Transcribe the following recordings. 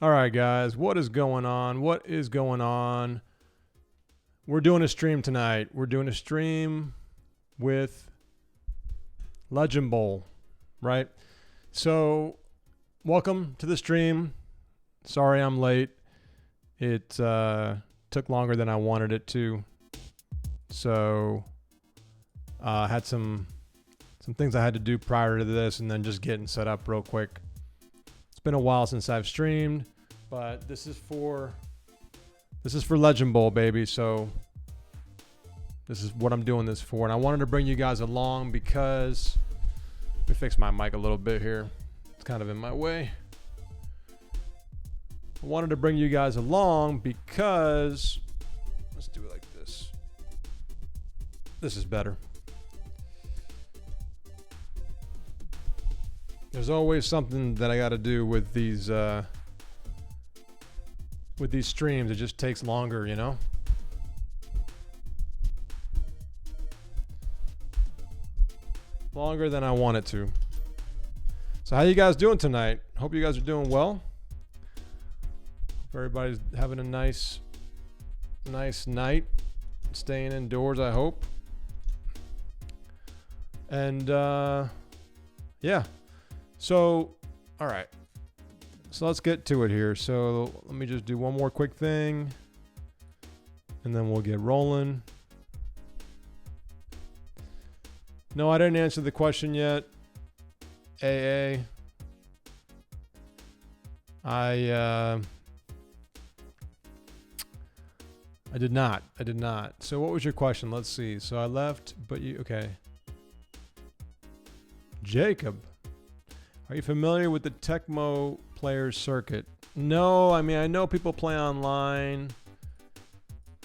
All right, guys, what is going on? What is going on? We're doing a stream tonight. We're doing a stream with Legend Bowl, right? So, welcome to the stream. Sorry I'm late. It took longer than I wanted it to. So, I had some things I had to do prior to this, and then just getting set up real quick. It's been a while since I've streamed, but this is for Legend Bowl, baby. So this is what I'm doing this for, and I wanted to bring you guys along because let me fix my mic a little bit here. It's kind of in my way. I wanted to bring you guys along because let's do it like this. This is better. There's always something that I got to do with these streams. It just takes longer, you know? Longer than I want it to. So how you guys doing tonight? Hope you guys are doing well. Hope everybody's having a nice night. Staying indoors, I hope. And yeah. So, all right. So let's get to it here. So let me just do one more quick thing, and then we'll get rolling. No, I didn't answer the question yet. AA. I did not. So what was your question? Let's see. So I left, but you, okay. Jacob. Are you familiar with the Tecmo Players Circuit? No, I mean, I know people play online,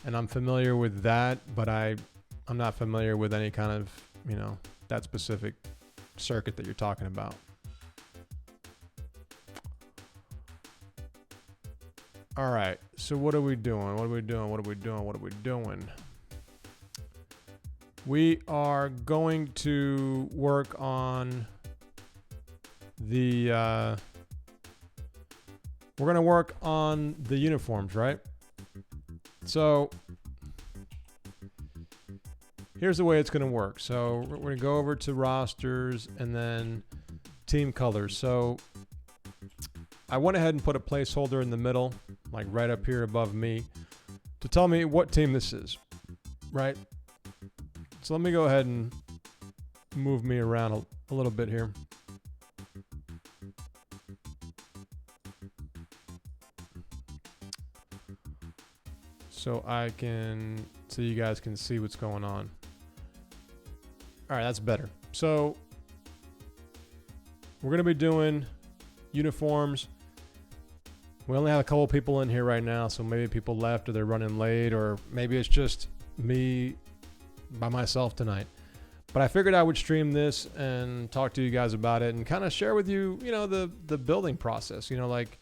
and I'm familiar with that, but I'm not familiar with any kind of, you know, that specific circuit that you're talking about. All right, so what are we doing? We are going to work on we're going to work on the uniforms, right? So here's the way it's going to work. So we're going to go over to rosters and then team colors. So I went ahead and put a placeholder in the middle, like right up here above me, to tell me what team this is, right? So let me go ahead and move me around a little bit here. So you guys can see what's going on. All right, that's better. So we're going to be doing uniforms. We only have a couple people in here right now, so maybe people left or they're running late, or maybe it's just me by myself tonight. But I figured I would stream this and talk to you guys about it and kind of share with you, you know, the building process, you know, like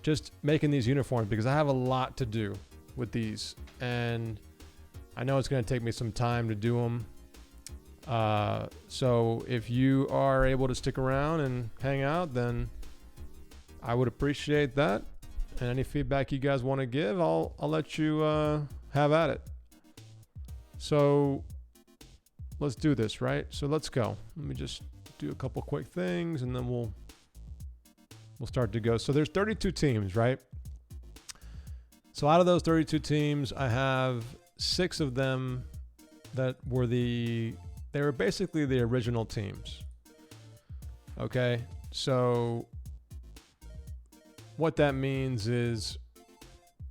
just making these uniforms, because I have a lot to do with these, and I know it's going to take me some time to do them. So if you are able to stick around and hang out, then I would appreciate that. And any feedback you guys want to give, I'll let you have at it. So let's do this, right? So let's go. Let me just do a couple quick things, and then we'll start to go. So there's 32 teams, right? So out of those 32 teams, I have 6 of them that were they were basically the original teams. Okay? So what that means is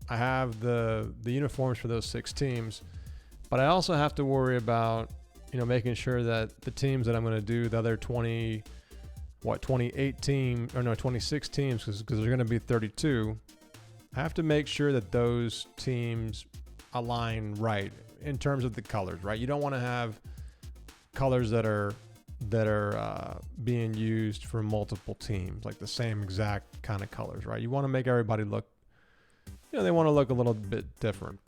I have the uniforms for those 6 teams, but I also have to worry about, you know, making sure that the teams that I'm going to do, the other 26 teams, because there's going to be 32. I have to make sure that those teams align right in terms of the colors, right? You don't want to have colors that are being used for multiple teams, like the same exact kind of colors, right? You want to make everybody look, you know, they want to look a little bit different.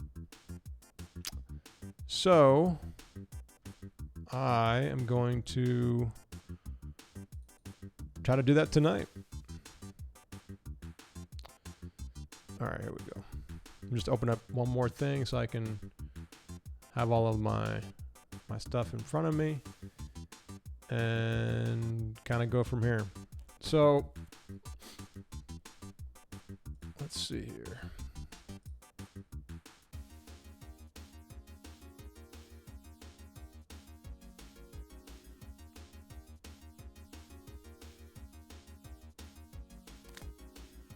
So I am going to try to do that tonight. All right, here we go. I'm just open up one more thing so I can have all of my stuff in front of me and kind of go from here. So let's see here.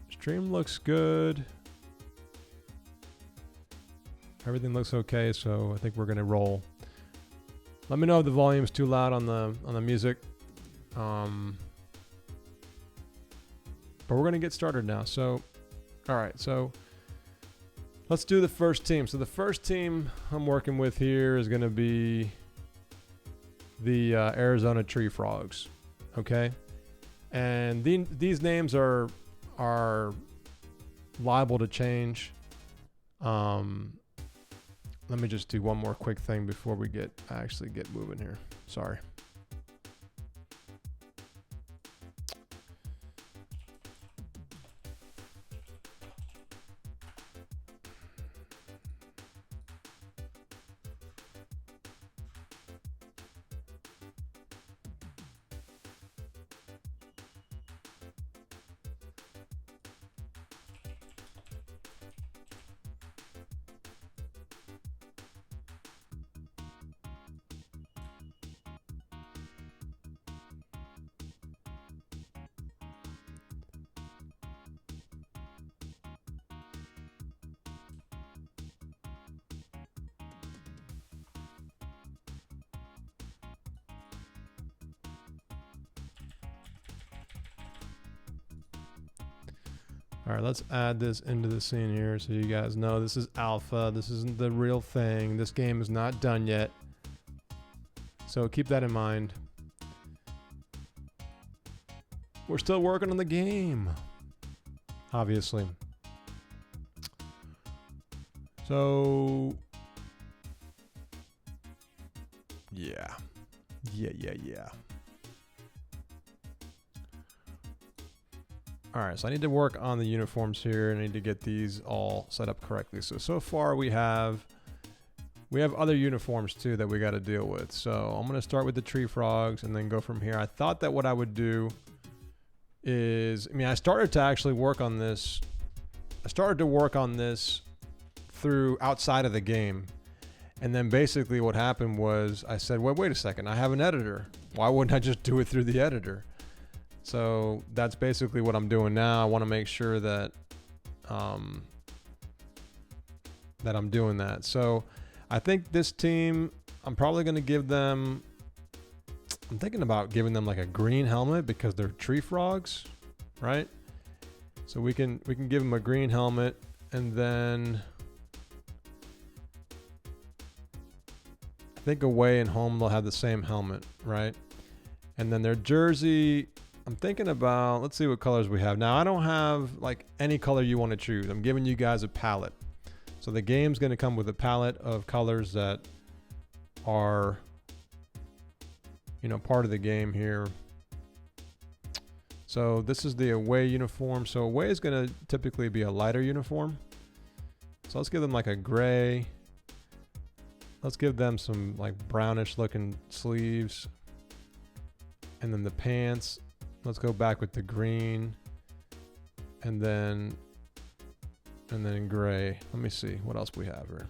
Stream looks good. Everything looks okay, so I think we're gonna roll. Let me know if the volume's too loud on the music. But we're gonna get started now. So, all right. So let's do the first team. So the first team I'm working with here is gonna be the Arizona Tree Frogs. Okay, and these names are liable to change. Let me just do one more quick thing before we actually get moving here. Sorry. All right, let's add this into the scene here so you guys know this is alpha. This isn't the real thing. This game is not done yet. So keep that in mind. We're still working on the game, obviously. So, yeah. All right, so I need to work on the uniforms here. I need to get these all set up correctly. So far we have other uniforms too that we got to deal with. So I'm going to start with the Tree Frogs and then go from here. I thought that what I would do is, I started to actually work on this. I started to work on this through outside of the game. And then basically what happened was I said, wait a second, I have an editor. Why wouldn't I just do it through the editor? So that's basically what I'm doing now. I want to make sure that that I'm doing that. So I think this team, I'm probably going to give them, I'm thinking about giving them like a green helmet because they're tree frogs, right? So we can give them a green helmet, and then I think away and home they'll have the same helmet, right? And then their jersey, I'm thinking about, let's see what colors we have. Now, I don't have like any color you want to choose. I'm giving you guys a palette. So the game's going to come with a palette of colors that are, part of the game here. So this is the away uniform. So away is going to typically be a lighter uniform. So let's give them like a gray. Let's give them some like brownish looking sleeves. And then the pants, let's go back with the green, and then gray. Let me see what else we have here.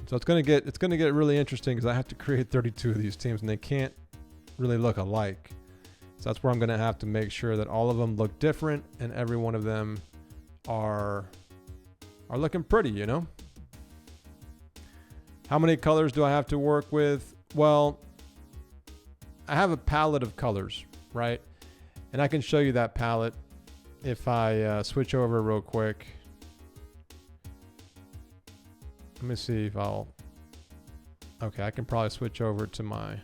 So it's gonna get really interesting because I have to create 32 of these teams and they can't really look alike. So that's where I'm gonna have to make sure that all of them look different and every one of them are looking pretty, How many colors do I have to work with? Well, I have a palette of colors, right? And I can show you that palette if I switch over real quick. Let me see if okay, I can probably switch over to my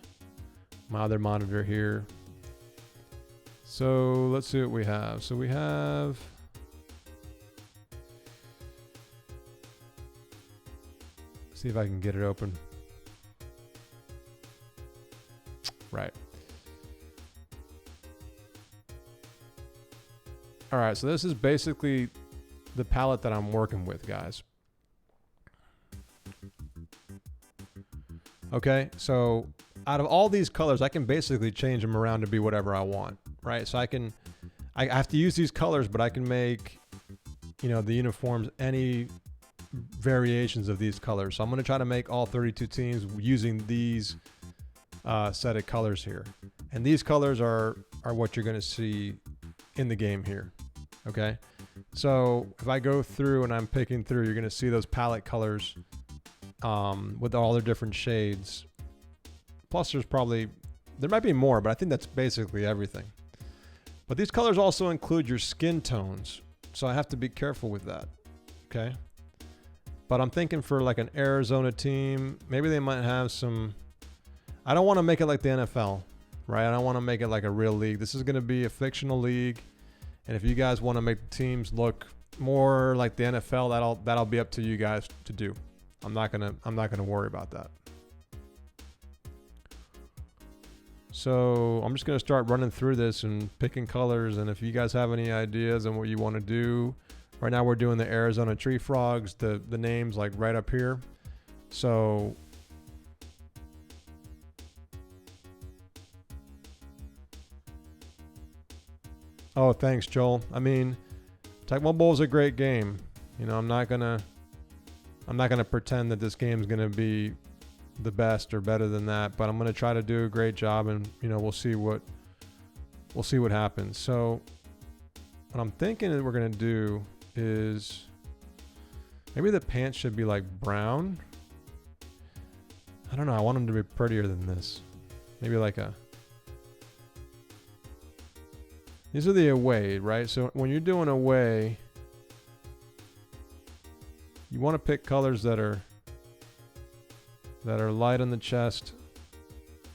other monitor here. So let's see what we have. So we have, see if I can get it open. Right. All right, so this is basically the palette that I'm working with, guys. Okay, so out of all these colors, I can basically change them around to be whatever I want, right? So I have to use these colors, but I can make, you know, the uniforms any variations of these colors. So I'm going to try to make all 32 teams using these set of colors here. And these colors are what you're going to see in the game here. Okay, so if I go through and I'm picking through, you're going to see those palette colors with all their different shades. Plus there might be more, but I think that's basically everything. But these colors also include your skin tones, so I have to be careful with that. Okay, but I'm thinking for like an Arizona team, maybe they might have some. I don't want to make it like the NFL, right? I don't want to make it like a real league. This is going to be a fictional league. And if you guys want to make the teams look more like the NFL, that'll be up to you guys to do. I'm not gonna worry about that. So I'm just gonna start running through this and picking colors. And if you guys have any ideas on what you want to do, right now we're doing the Arizona tree frogs. The names like right up here. So oh, thanks, Joel. I mean, Tecmo Bowl is a great game. You know, I'm not gonna pretend that this game's gonna be the best or better than that, but I'm gonna try to do a great job, and you know, we'll see what happens. So, what I'm thinking that we're gonna do is maybe the pants should be like brown. I don't know. I want them to be prettier than this. Maybe like a. These are the away, right? So when you're doing away, you want to pick colors that are light on the chest.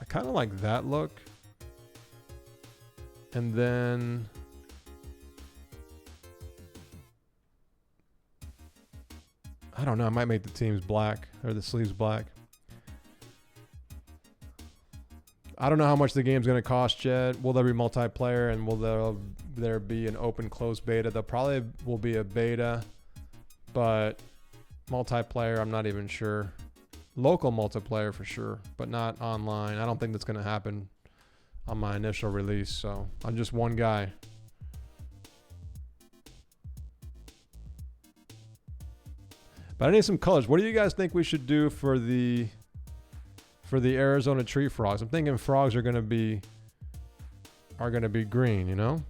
I kind of like that look. And then I don't know, I might make the teams black or the sleeves black. I don't know how much the game's going to cost yet. Will there be multiplayer, and will there be an open closed beta? There probably will be a beta, but multiplayer, I'm not even sure. Local multiplayer for sure, but not online. I don't think that's going to happen on my initial release, so I'm just one guy. But I need some colors. What do you guys think we should do for the Arizona tree frogs? I'm thinking frogs are gonna be green, you know?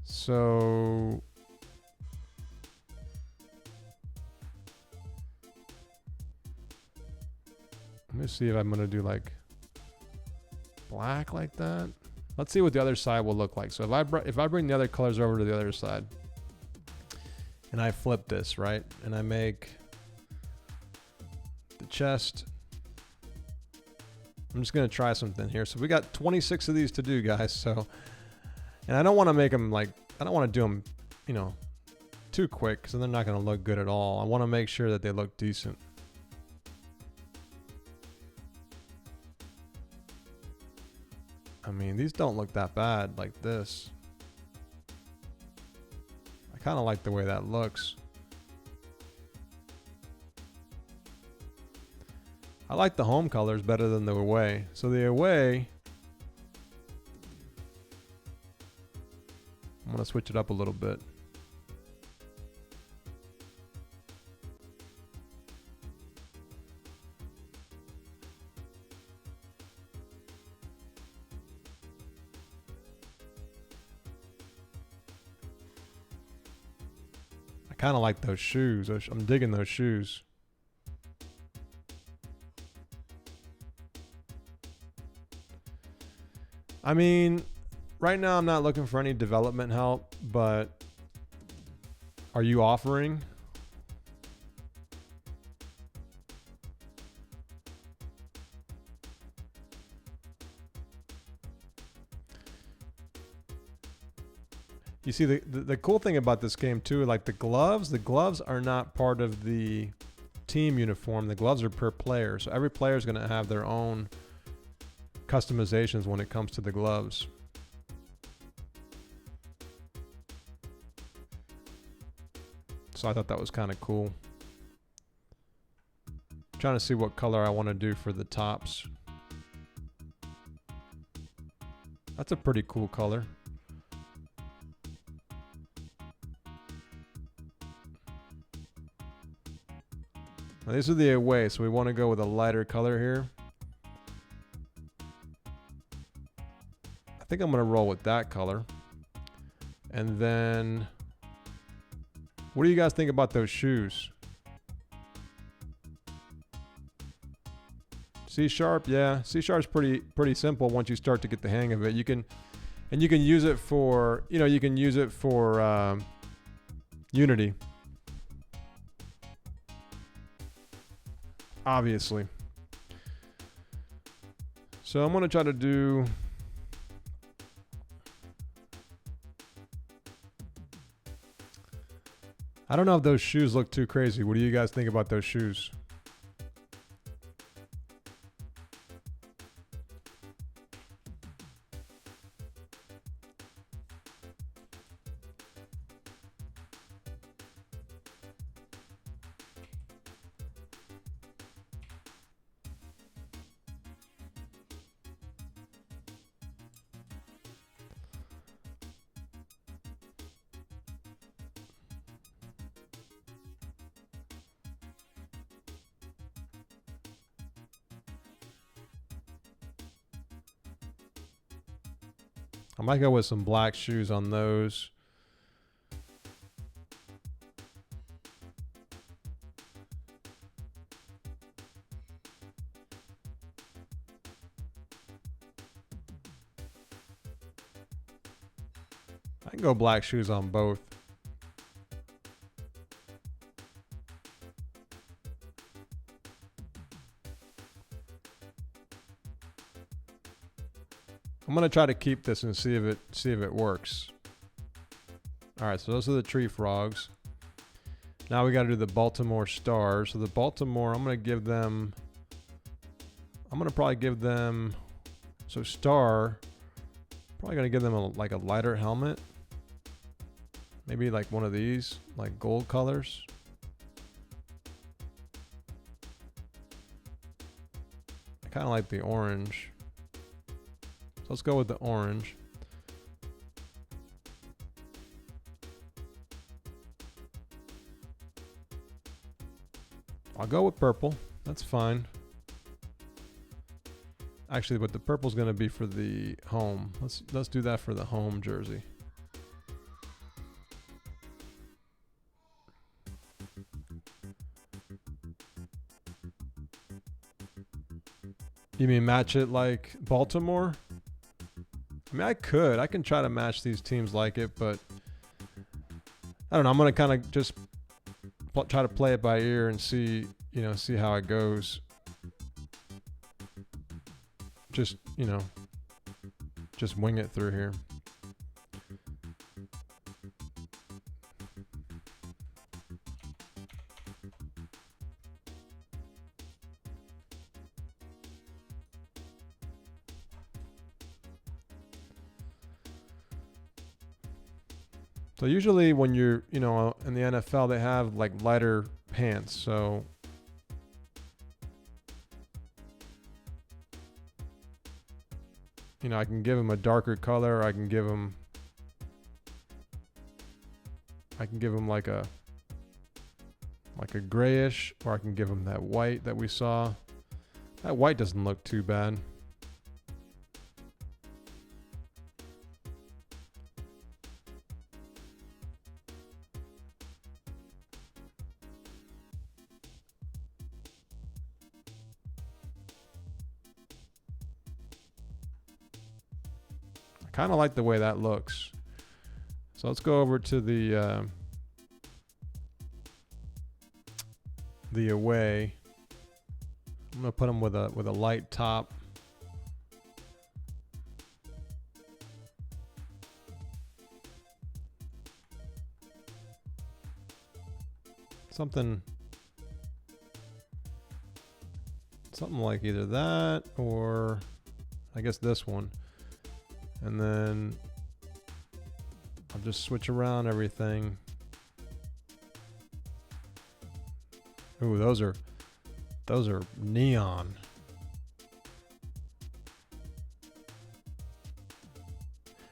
So let me see if I'm gonna do like black like that. Let's see what the other side will look like. So if I bring the other colors over to the other side, and I flip this, right? And I make the chest. I'm just going to try something here. So we got 26 of these to do, guys. So, and I don't want to make them like, I don't want to do them, you know, too quick, because they're not going to look good at all. I want to make sure that they look decent. I mean, these don't look that bad like this. Kind of like the way that looks. I like the home colors better than the away. So the away, I'm going to switch it up a little bit. Kind of like those shoes. I'm digging those shoes. I mean, right now I'm not looking for any development help, but are you offering? You see, the cool thing about this game too, like the gloves are not part of the team uniform. The gloves are per player, so every player is going to have their own customizations when it comes to the gloves. So I thought that was kind of cool. Trying to see what color I want to do for the tops. That's a pretty cool color. Now these are the away, so we want to go with a lighter color here. I think I'm going to roll with that color. And then, what do you guys think about those shoes? C sharp, yeah. C sharp's pretty simple once you start to get the hang of it. You can use it for, you can use it for Unity. Obviously. So I'm going to try to do I don't know if those shoes look too crazy. What do you guys think about those shoes? I might go with some black shoes on those. I can go black shoes on both. I'm gonna try to keep this and see if it works. All right, so those are the tree frogs. Now we got to do the Baltimore Stars. So the Baltimore, I'm gonna probably give them. So star, probably gonna give them like a lighter helmet. Maybe like one of these, like gold colors. I kind of like the orange. So let's go with the orange. I'll go with purple. That's fine. Actually, but the purple's going to be for the home. Let's do that for the home jersey. You mean match it like Baltimore? I mean, I can try to match these teams like it, but I don't know. I'm going to kind of just try to play it by ear and see how it goes. Just wing it through here. So usually when you're, in the NFL, they have like lighter pants. So I can give them a darker color. Or I can give them like a grayish, or I can give them that white that we saw. That white doesn't look too bad. Kind of like the way that looks. So let's go over to the away. I'm gonna put them with a light top. Something like either that or I guess this one. And then I'll just switch around everything. Ooh, those are neon.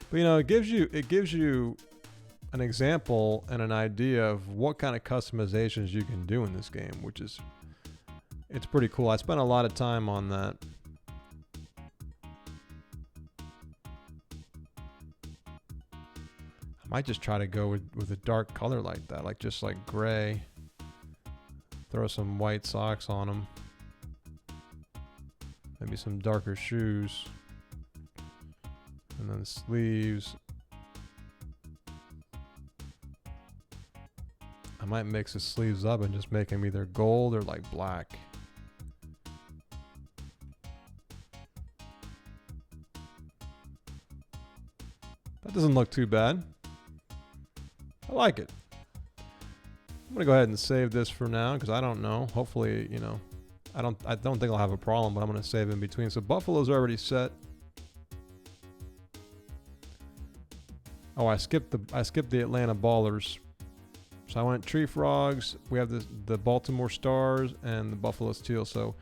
But you know, it gives you an example and an idea of what kind of customizations you can do in this game, which is it's pretty cool. I spent a lot of time on that. I might just try to go with a dark color like that, like just like gray. Throw some white socks on them. Maybe some darker shoes. And then sleeves. I might mix the sleeves up and just make them either gold or like black. That doesn't look too bad. I like it. I'm gonna go ahead and save this for now because I don't know. Hopefully, you know, I don't think I'll have a problem, but I'm gonna save in between. So Buffalo's already set. Oh, I skipped the Atlanta Ballers. So I went Tree Frogs. We have the Baltimore Stars and the Buffalo Steel. So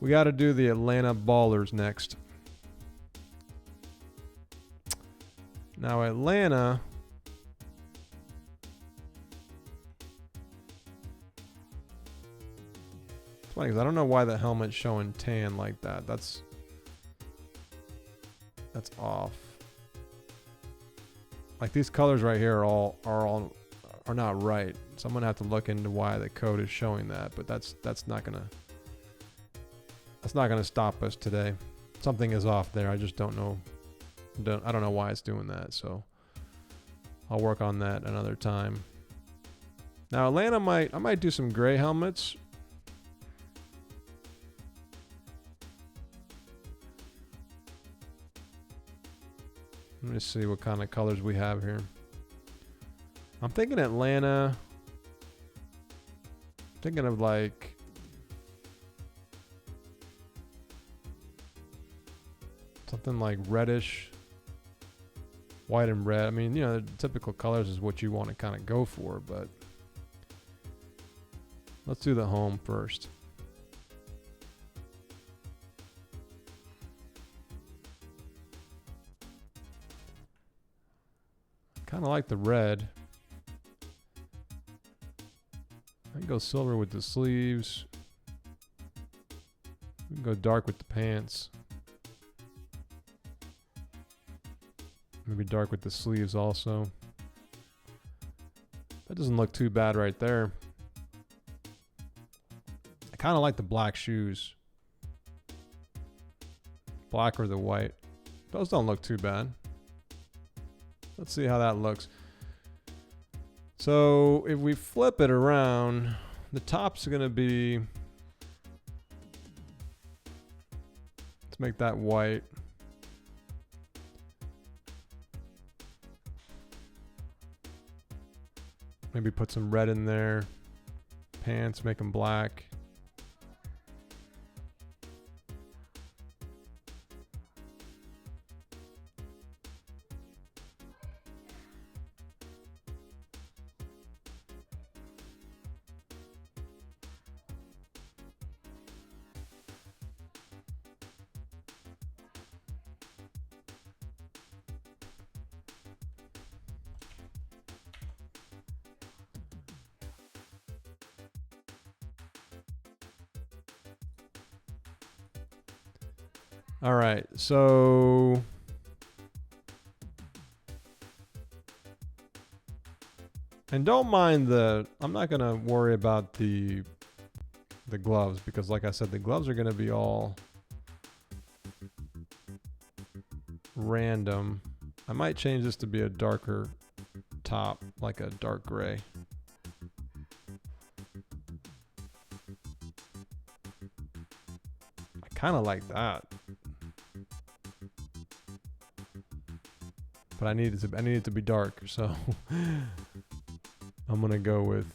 we got to do the Atlanta Ballers next. Now Atlanta. It's funny because I don't know why the helmet's showing tan like that. That's off. Like these colors right here are not right. So I'm gonna have to look into why the code is showing that, but that's not gonna stop us today. Something is off there. I just don't know. I don't know why it's doing that. So I'll work on that another time. Now Atlanta I might do some gray helmets. Let me see what kind of colors we have here. I'm thinking Atlanta. Thinking of like something like reddish, white and red. I mean, you know, the typical colors is what you want to kind of go for, but let's do the home first. Kind of like the red. I can go silver with the sleeves. We can go dark with the pants. Maybe dark with the sleeves also. That doesn't look too bad right there. I kind of like the black shoes. Black or the white. Those don't look too bad. Let's see how that looks. So if we flip it around, the top's going to be, let's make that white. Maybe put some red in there. Pants, make them black. All right, so and don't mind I'm not gonna worry about the gloves because like I said, the gloves are gonna be all random. I might change this to be a darker top, like a dark gray. I kind of like that. But I need it to be dark, so I'm gonna go with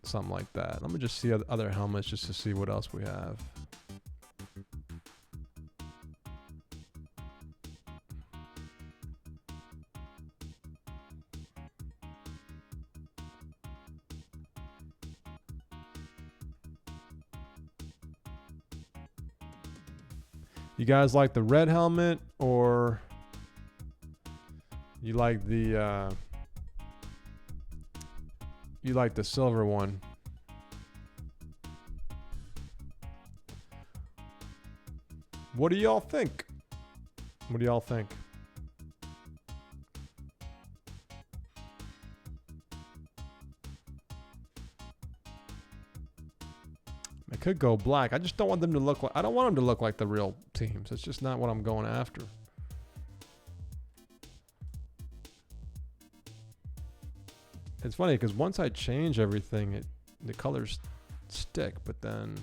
something like that. Let me just see other helmets just to see what else we have. You guys like the red helmet or you like the silver one? What do y'all think? What do y'all think? I could go black. I just don't want them to look like, I don't want them to look like the real teams. It's just not what I'm going after. It's funny because once I change everything, the colors stick, but then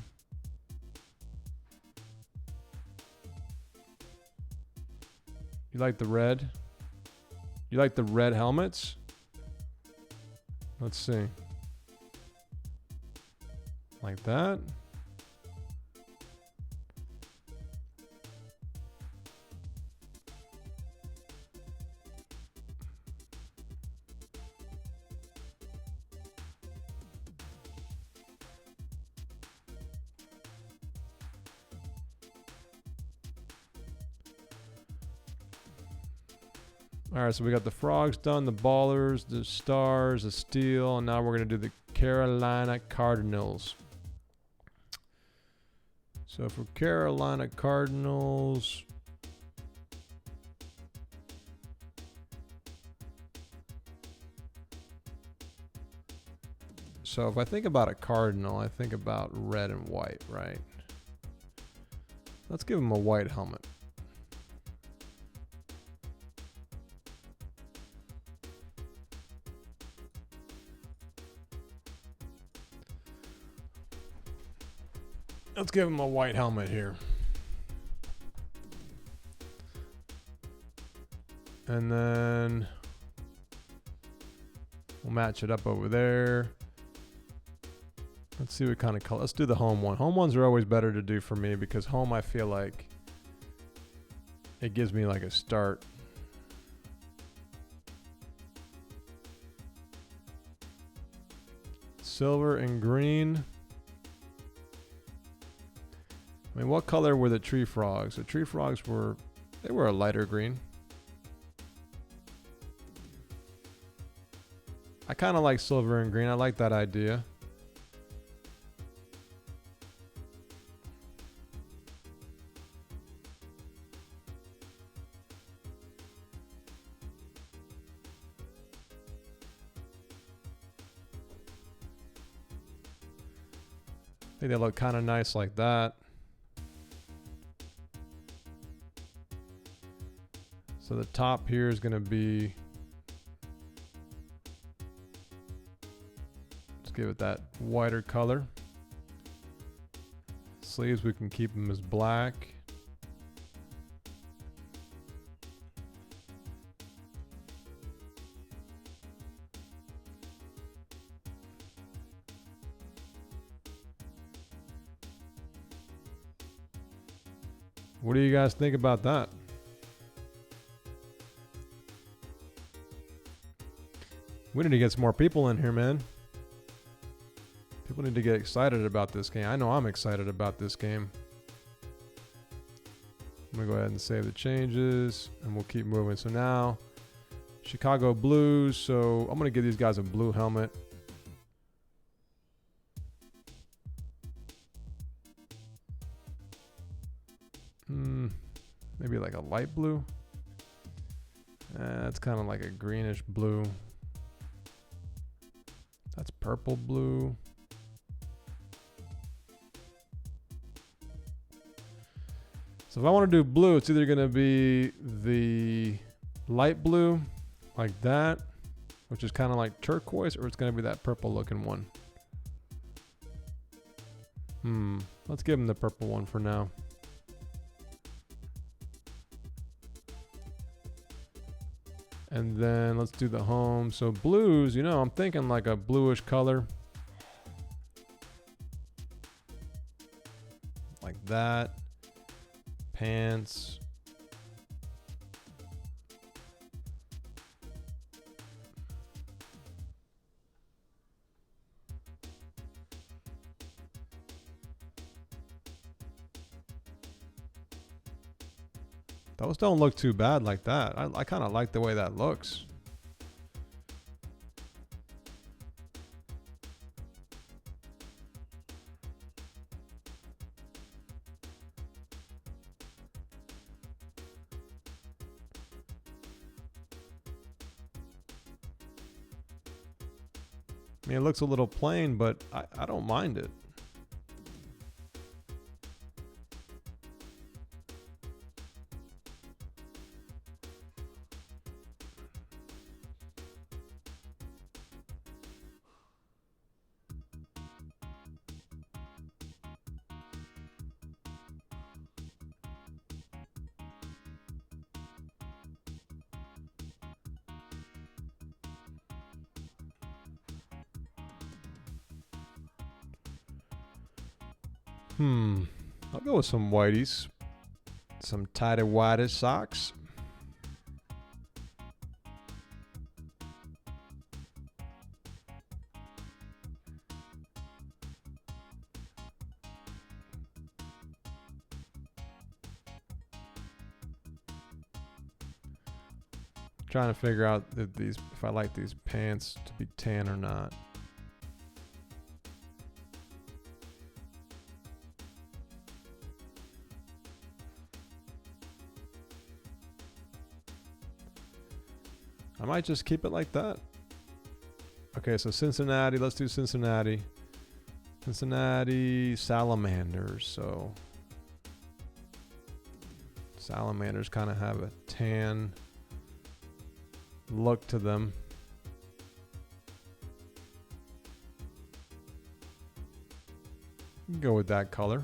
you like the red? You like the red helmets? Let's see. Like that. All right, so we got the frogs done, the ballers, the stars, the steel, and now we're going to do the Carolina Cardinals. So for Carolina Cardinals, so if I think about a cardinal, I think about red and white, right? Let's give him a white helmet. Let's give him a white helmet here. And then we'll match it up over there. Let's see what kind of color. Let's do the home one. Home ones are always better to do for me because home, I feel like it gives me like a start. Silver and green. I mean, what color were the tree frogs? The tree frogs they were a lighter green. I kind of like silver and green. I like that idea. I think they look kind of nice like that. So the top here is going to be, let's give it that whiter color. Sleeves, we can keep them as black. What do you guys think about that? We need to get some more people in here, man. People need to get excited about this game. I know I'm excited about this game. I'm going to go ahead and save the changes, and we'll keep moving. So now, Chicago Blues. So I'm going to give these guys a blue helmet. Maybe like a light blue. It's kind of like a greenish blue. That's purple blue. So if I want to do blue, it's either going to be the light blue like that, which is kind of like turquoise, or it's going to be that purple looking one. Let's give him the purple one for now. And then let's do the home. So blues, I'm thinking like a bluish color. Like that. Pants. Those don't look too bad like that. I kind of like the way that looks. I mean, it looks a little plain, but I don't mind it. I'll go with some whiteys. Some tighty whitey socks. Trying to figure out if I like these pants to be tan or not. I might just keep it like that. Okay, so Cincinnati. Let's do Cincinnati. Cincinnati Salamanders. So Salamanders kind of have a tan look to them. Go with that color.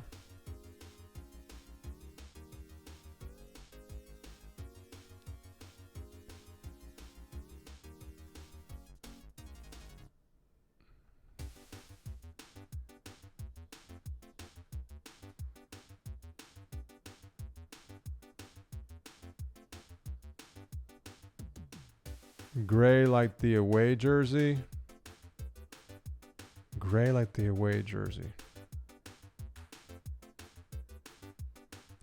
Gray like the away jersey. Gray like the away jersey.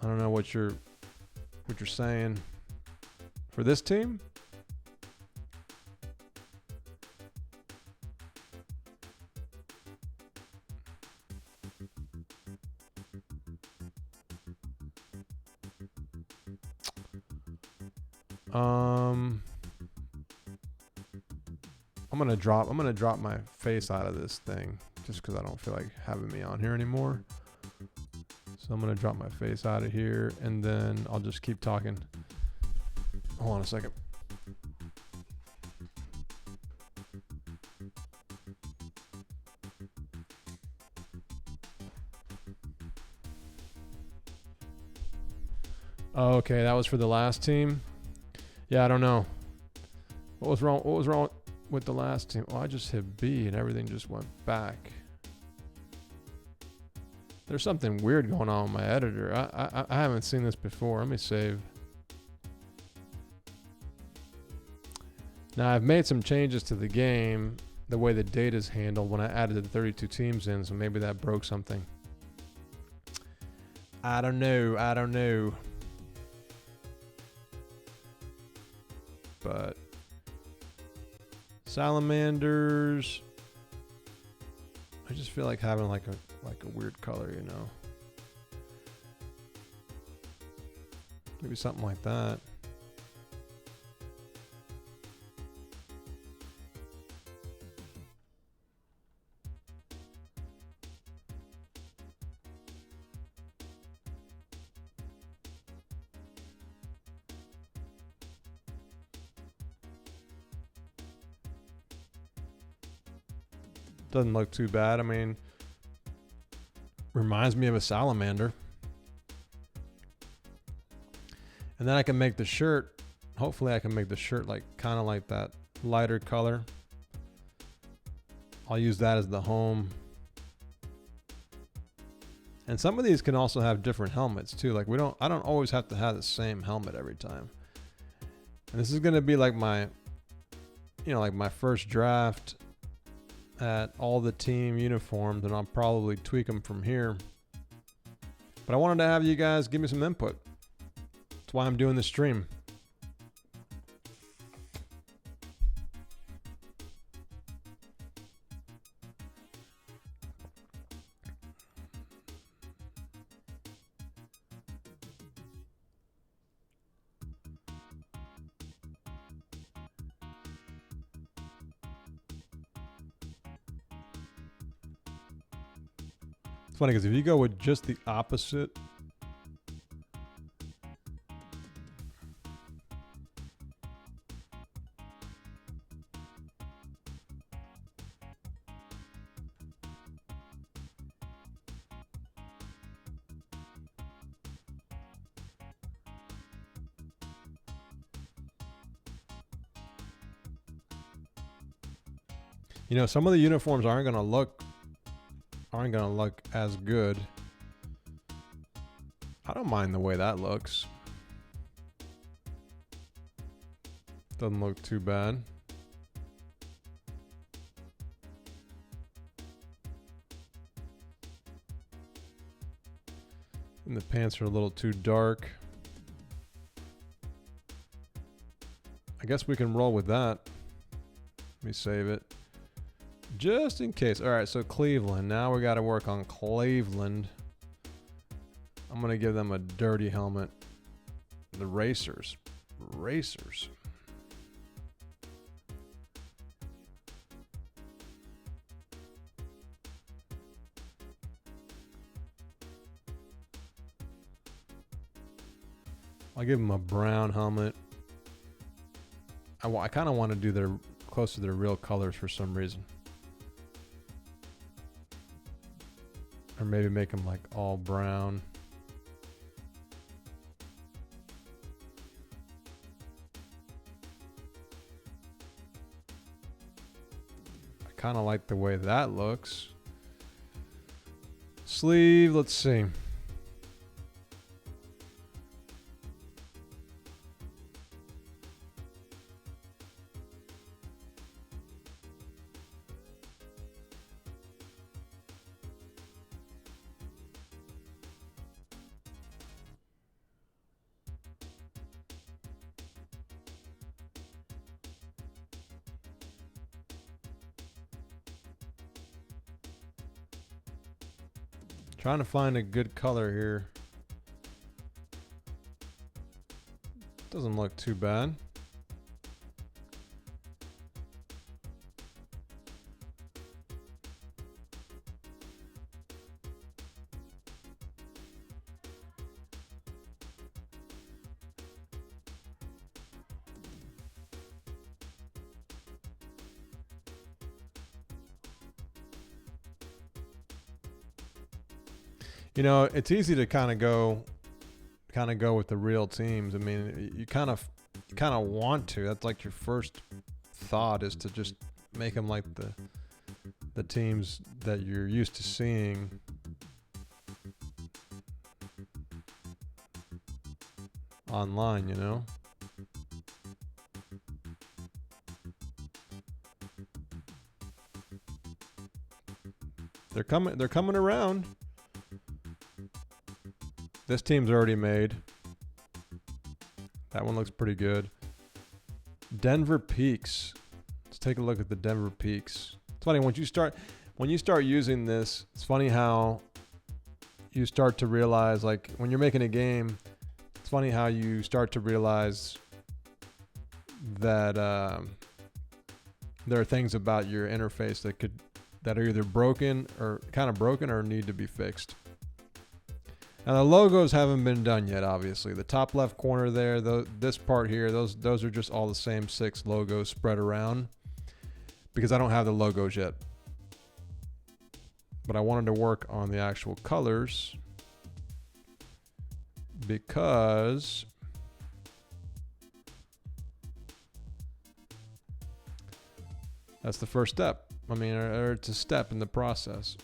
I don't know what you're saying for this team. I'm gonna drop my face out of this thing just because I don't feel like having me on here anymore. So I'm gonna drop my face out of here and then I'll just keep talking. Hold on a second. Oh, okay, that was for the last team. Yeah, I don't know. What was wrong? What was wrong with the last team? Oh, I just hit B and everything just went back. There's something weird going on with my editor. I haven't seen this before. Let me save. Now I've made some changes to the game, the way the data is handled when I added the 32 teams in, so maybe that broke something. I don't know. But Salamanders, I just feel like having like a weird color, you know. Maybe something like that. Doesn't look too bad. I mean, reminds me of a salamander. And then I can make the shirt. Hopefully I can make the shirt like kind of like that lighter color. I'll use that as the home. And some of these can also have different helmets too. Like I don't always have to have the same helmet every time. And this is going to be like my, you know, like my first draft at all the team uniforms, and I'll probably tweak them from here. But I wanted to have you guys give me some input. That's why I'm doing the stream. It's funny because if you go with just the opposite, you know, some of the uniforms aren't gonna look as good. I don't mind the way that looks. Doesn't look too bad. And the pants are a little too dark. I guess we can roll with that. Let me save it. Just in case. All right, so Cleveland. Now we got to work on Cleveland. I'm going to give them a dirty helmet. The Racers. Racers. I'll give them a brown helmet. I kind of want to do their close to their real colors for some reason. Or maybe make them like all brown. I kind of like the way that looks. Sleeve, let's see. Trying to find a good color here. Doesn't look too bad. You know, it's easy to kind of go with the real teams. I mean, you kind of want to. That's like your first thought is to just make them like the teams that you're used to seeing. Online, you know. They're coming around. This team's already made. That one looks pretty good. Denver Peaks. Let's take a look at the Denver Peaks. It's funny when you start using this, it's funny how you start to realize, like when you're making a game, it's funny how you start to realize that there are things about your interface that are either broken or kind of broken or need to be fixed. Now the logos haven't been done yet, obviously. The top left corner there, this part here, those are just all the same 6 logos spread around because I don't have the logos yet. But I wanted to work on the actual colors because that's the first step. I mean, or it's a step in the process.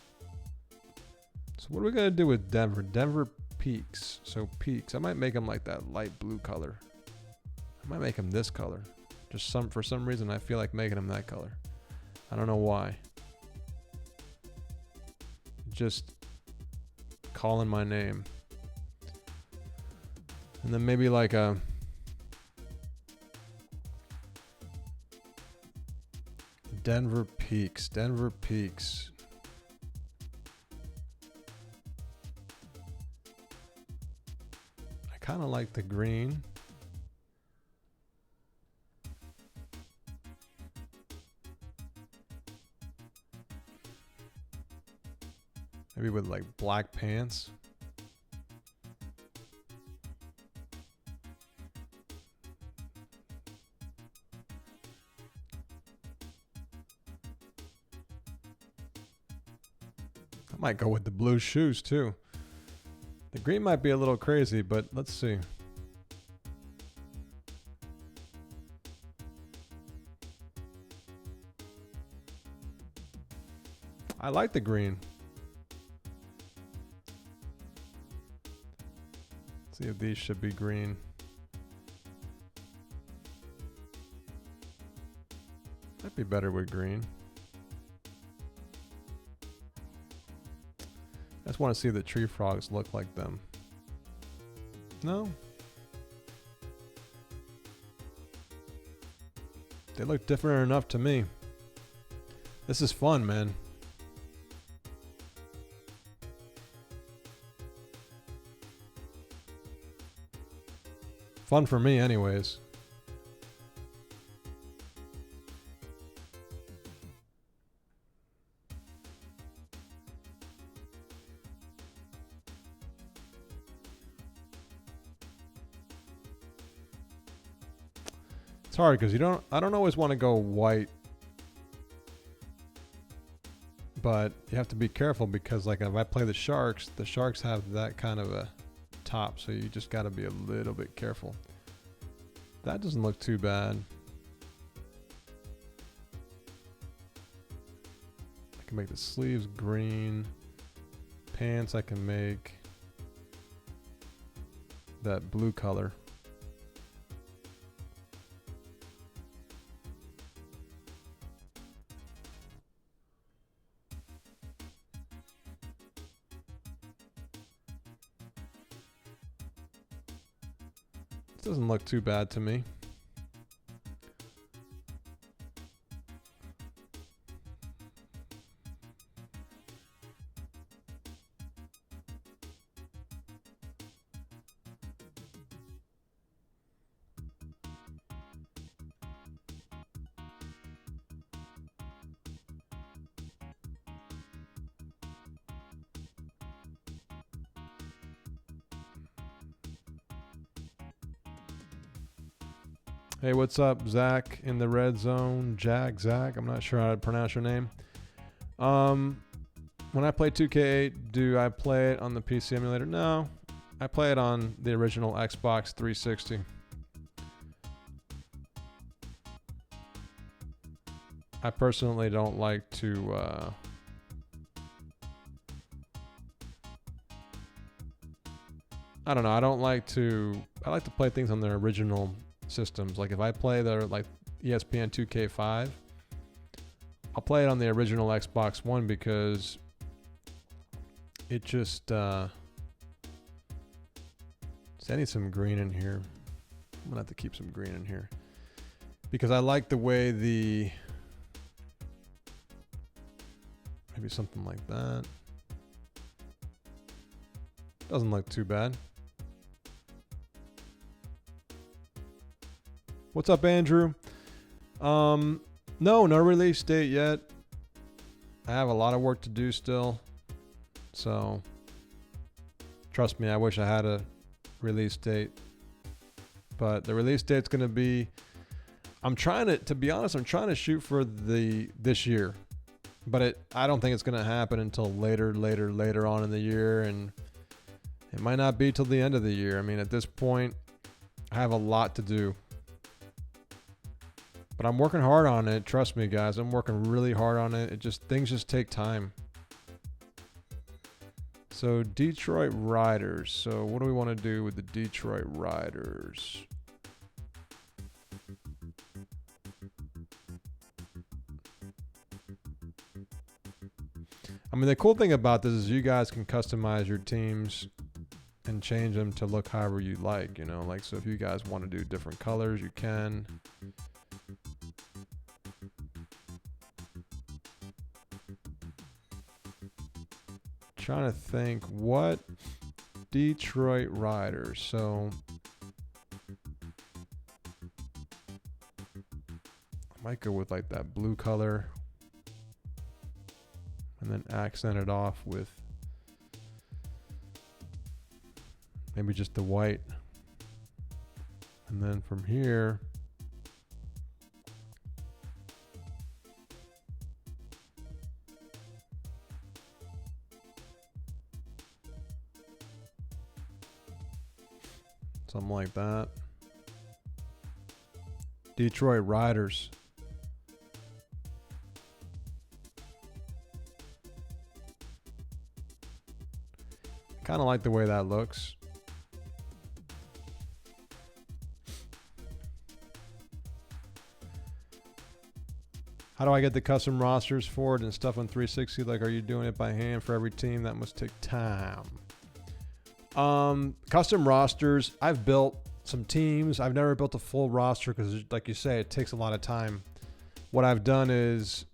So what are we going to do with Denver? Denver Peaks. So Peaks. I might make them like that light blue color. I might make them this color. Just for some reason I feel like making them that color. I don't know why. Just calling my name. And then maybe like a Denver Peaks. Denver Peaks. I kind of like the green. Maybe with like black pants. I might go with the blue shoes too. The green might be a little crazy, but let's see. I like the green. Let's see if these should be green. That'd be better with green. I just want to see the tree frogs look like them. No? They look different enough to me. This is fun, man. Fun for me anyways. It's hard because I don't always want to go white, but you have to be careful because like if I play the Sharks have that kind of a top, so you just got to be a little bit careful. That doesn't look too bad. I can make the sleeves green. Pants I can make that blue color. Doesn't look too bad to me. Hey, what's up, Zach in the red zone? Zach, I'm not sure how to pronounce your name. When I play 2K8, do I play it on the PC emulator? No, I play it on the original Xbox 360. I personally don't like to I don't know, I like to play things on their original systems. Like if I play the like ESPN 2K5, I'll play it on the original Xbox One because it just I need some green in here. I'm gonna have to keep some green in here because I like the way maybe something like that. Doesn't look too bad. What's up, Andrew? No release date yet. I have a lot of work to do still. So, trust me, I wish I had a release date. But the release date's going to be... to be honest, I'm trying to shoot for this year. But I don't think it's going to happen until later on in the year. And it might not be till the end of the year. I mean, at this point, I have a lot to do. But I'm working hard on it. Trust me, guys. I'm working really hard on it. Things just take time. So Detroit Riders. So what do we want to do with the Detroit Riders? I mean, the cool thing about this is you guys can customize your teams and change them to look however you like, you know, like, so if you guys want to do different colors, you can. Trying to think what Detroit Riders. So I might go with like that blue color and then accent it off with maybe just the white. And then from here, something like that. Detroit Riders. Kind of like the way that looks. How do I get the custom rosters for it and stuff on 360? Like, are you doing it by hand for every team? That must take time. Custom rosters. I've built some teams. I've never built a full roster because, like you say, it takes a lot of time. What I've done is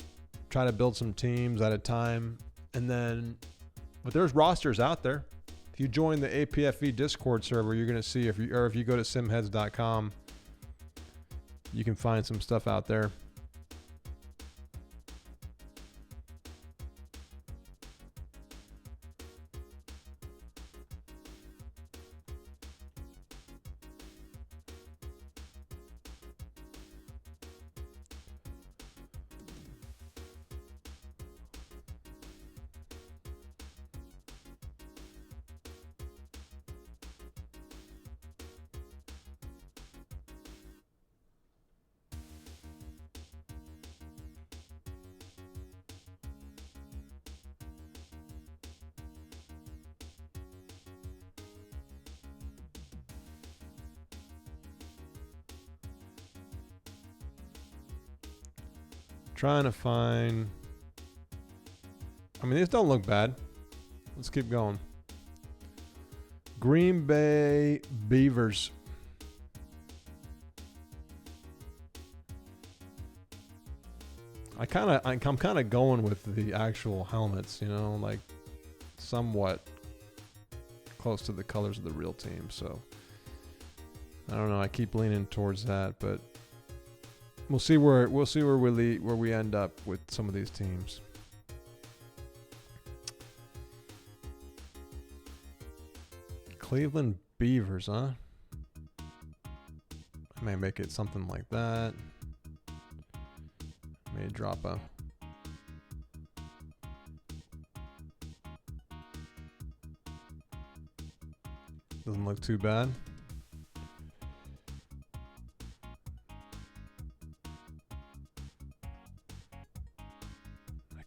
try to build some teams at a time, and then, but there's rosters out there. If you join the APFE Discord server, you're gonna see, if you go to simheads.com, you can find some stuff out there. Trying to find, I mean, these don't look bad. Let's keep going. Green Bay Beavers. I'm kind of going with the actual helmets, you know, like somewhat close to the colors of the real team. So I don't know. I keep leaning towards that, but we'll see where we end up with some of these teams. Cleveland Beavers, huh? I may make it something like that. May drop a doesn't look too bad.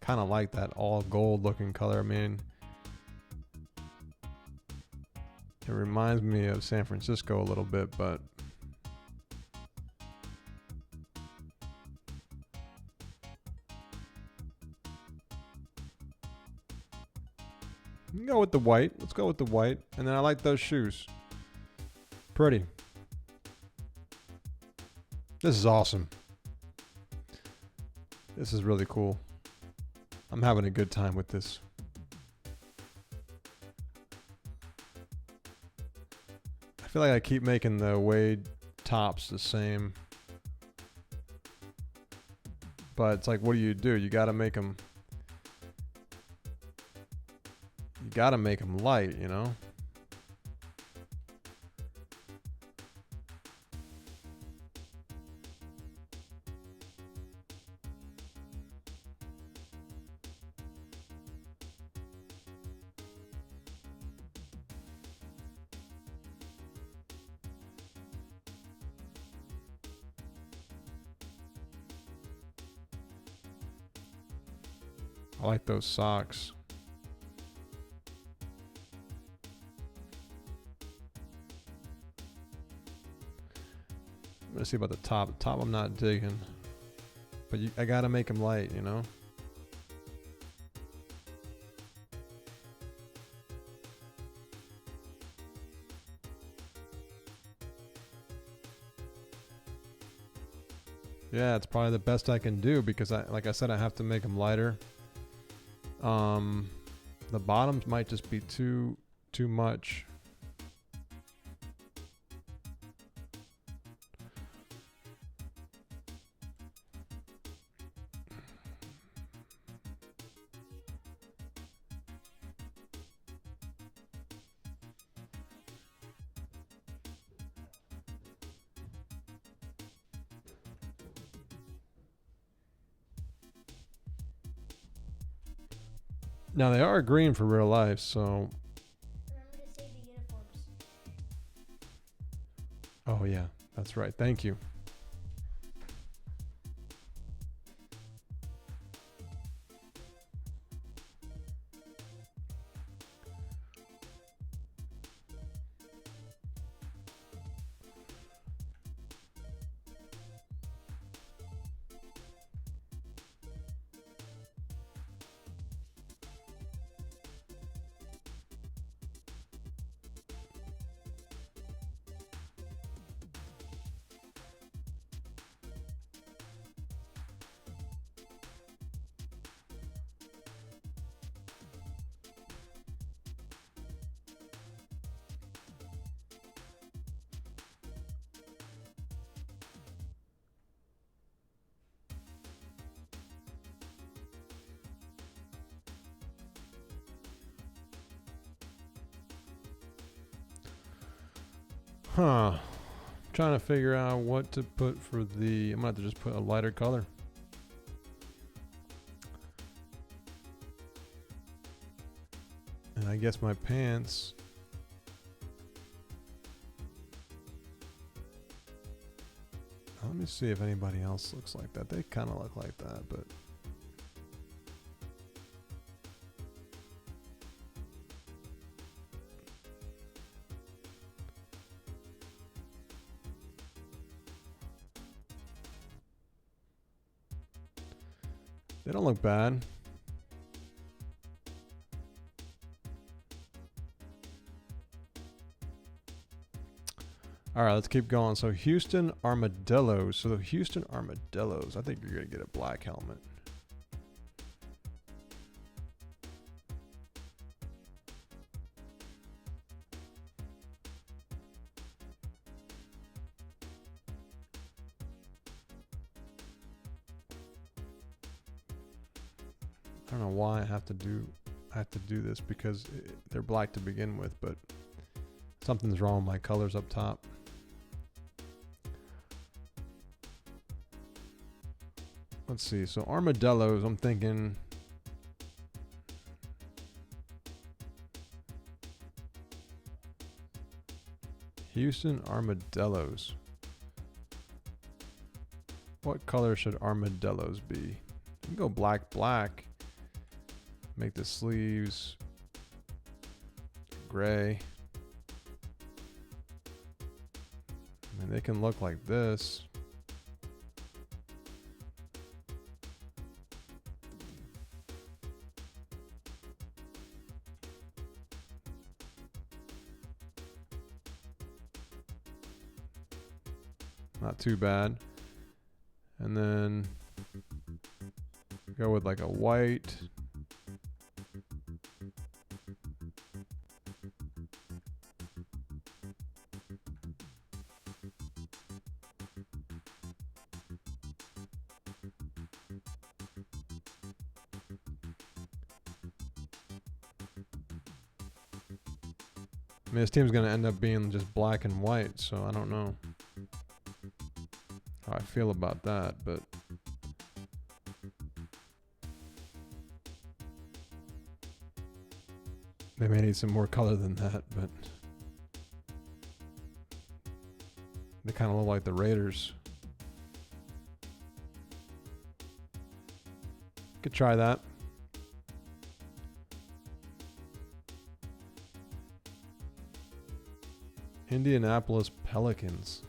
Kind of like that all gold looking color. I mean, it reminds me of San Francisco a little bit, but you can go with the white. Let's go with the white. And then I like those shoes. Pretty. This is awesome. This is really cool. I'm having a good time with this. I feel like I keep making the Wade tops the same. But it's like, what do? You gotta make them. You gotta make them light, you know? I like those socks. I'm gonna see about the top. The top I'm not digging, but I gotta make them light, you know. Yeah, it's probably the best I can do because like I said, I have to make them lighter. The bottoms might just be too much. Now they are green for real life, so. Remember to save the uniforms. Oh yeah, that's right. Thank you. Huh. Trying to figure out what to put for the. I'm gonna have to just put a lighter color. And I guess my pants. Let me see if anybody else looks like that. They kind of look like that, but. They don't look bad. All right, let's keep going. So Houston Armadillos. So the Houston Armadillos, I think you're going to get a black helmet. I don't know why I have to do this because they're black to begin with, but something's wrong with my colors up top. Let's see. So armadillos, I'm thinking Houston Armadillos. What color should armadillos be? You can go black. Make the sleeves gray. I mean, they can look like this. Not too bad. And then go with like a white. I mean, this team's going to end up being just black and white, so I don't know how I feel about that, but they may need some more color than that, but they kind of look like the Raiders. Could try that. Indianapolis Pelicans.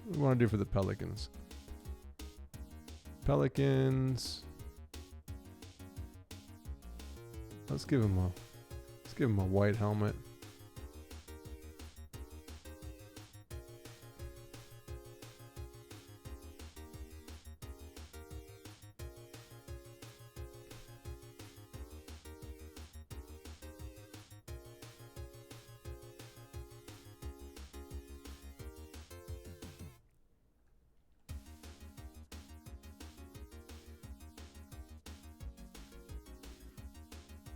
What do we want to do for the Pelicans? Pelicans. Let's give them a white helmet.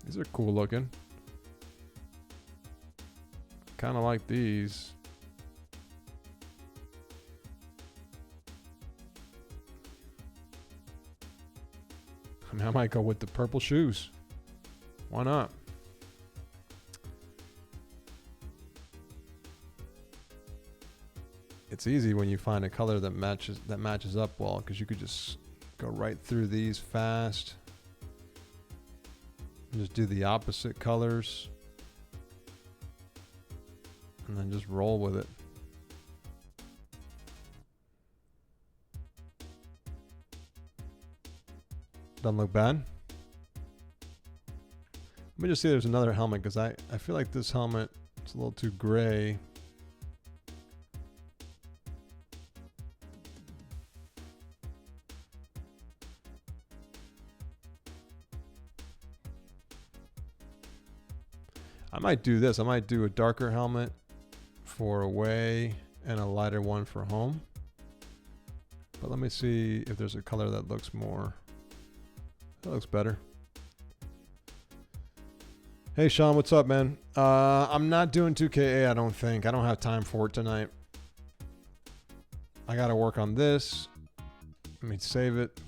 These are cool looking. Kind of like these. I mean, I might go with the purple shoes. Why not? It's easy when you find a color that matches up well, because you could just go right through these fast. And just do the opposite colors. And then just roll with it. Doesn't look bad. Let me just see if there's another helmet, because I feel like this helmet is a little too gray. I might do this. I might do a darker helmet for away and a lighter one for home. But let me see if there's a color that looks more. That looks better. Hey Sean, what's up, man? I'm not doing 2KA, I don't think. I don't have time for it tonight. I gotta work on this. Let me save it.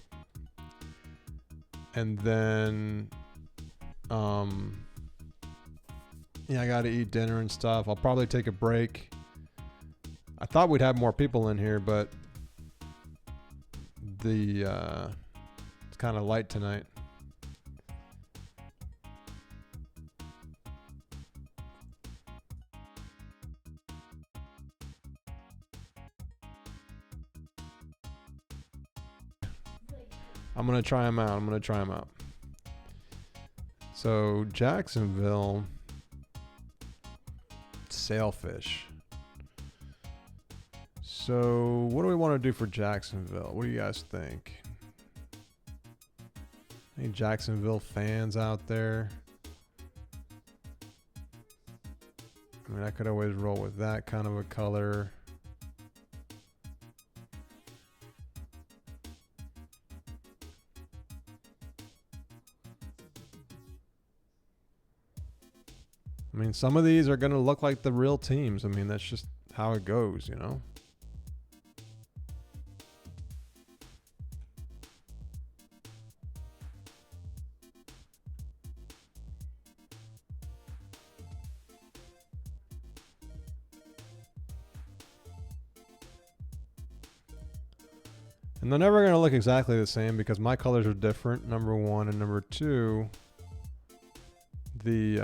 And then yeah, I gotta eat dinner and stuff. I'll probably take a break. I thought we'd have more people in here, but it's kind of light tonight. I'm gonna try them out. So Jacksonville sailfish. So what do we want to do for Jacksonville? What do you guys think? Any Jacksonville fans out there? I mean, I could always roll with that kind of a color. I mean, some of these are going to look like the real teams. I mean, that's just how it goes, you know? And they're never going to look exactly the same because my colors are different, number one. And number two, the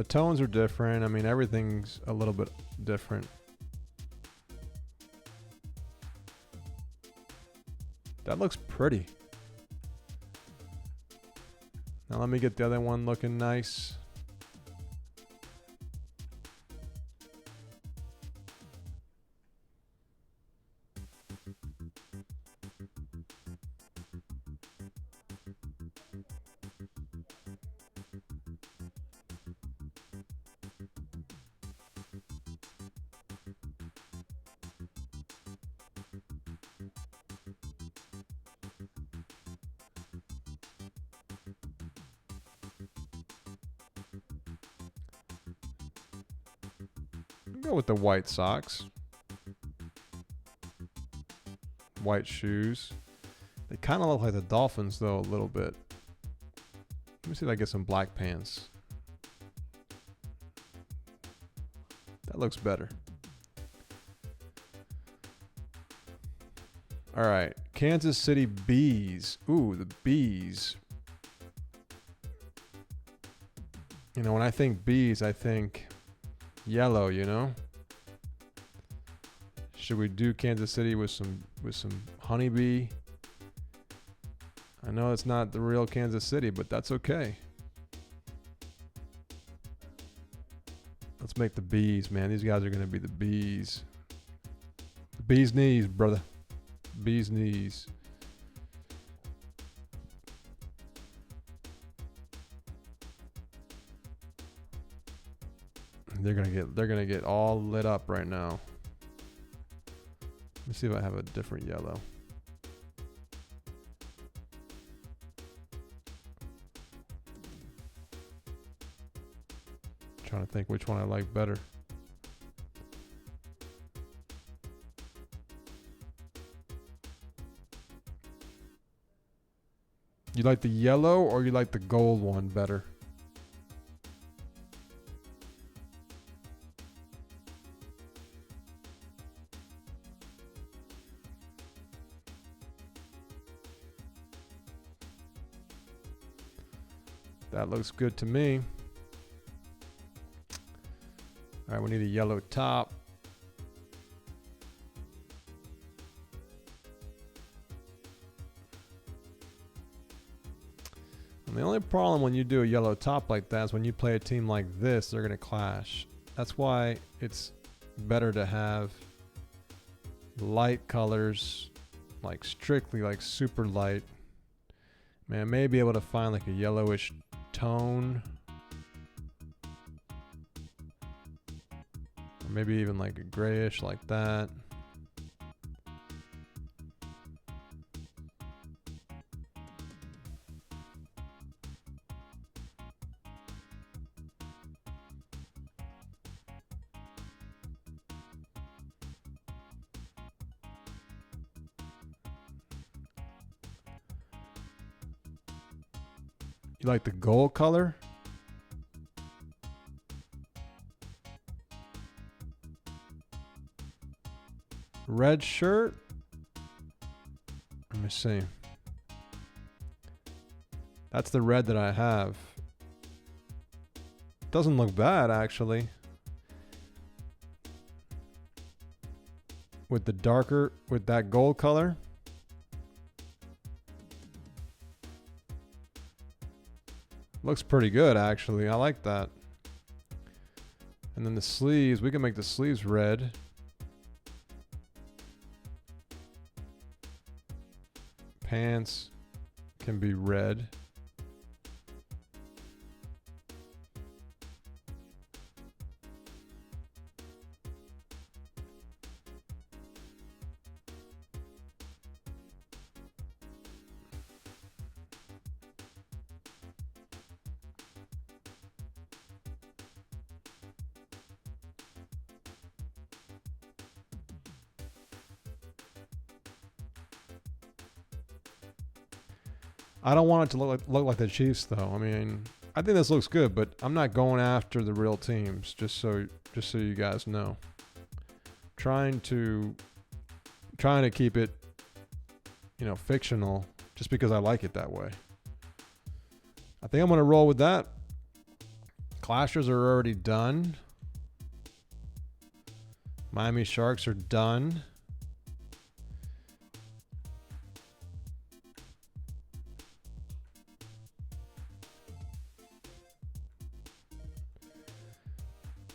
tones are different. I mean, everything's a little bit different. That looks pretty. Now let me get the other one looking nice. Go with the white socks. White shoes. They kind of look like the Dolphins though a little bit. Let me see if I get some black pants. That looks better. All right, Kansas City Bees. Ooh, the Bees. You know, when I think bees, I think yellow, you know? Should we do Kansas City with some honeybee? I know it's not the real Kansas City, but that's okay. Let's make the bees, man. These guys are going to be the bees. The bee's knees, brother. Bee's knees. They're gonna get all lit up right now. Let me see if I have a different yellow. Trying to think which one I like better. You like the yellow or you like the gold one better? That looks good to me. All right, we need a yellow top. And the only problem when you do a yellow top like that is when you play a team like this, they're going to clash. That's why it's better to have light colors, like strictly like super light. Man, I may be able to find like a yellowish tone. Or maybe even like a grayish like that. You like the gold color? Red shirt? Let me see. That's the red that I have. Doesn't look bad actually. With the darker, with that gold color. Looks pretty good actually. I like that. And then the sleeves, we can make the sleeves red. Pants can be red. I don't want it to look like the Chiefs though. I mean, I think this looks good, but I'm not going after the real teams. Just so you guys know, trying to keep it, you know, fictional, just because I like it that way. I think I'm gonna roll with that. Clashers are already done. Miami Sharks are done.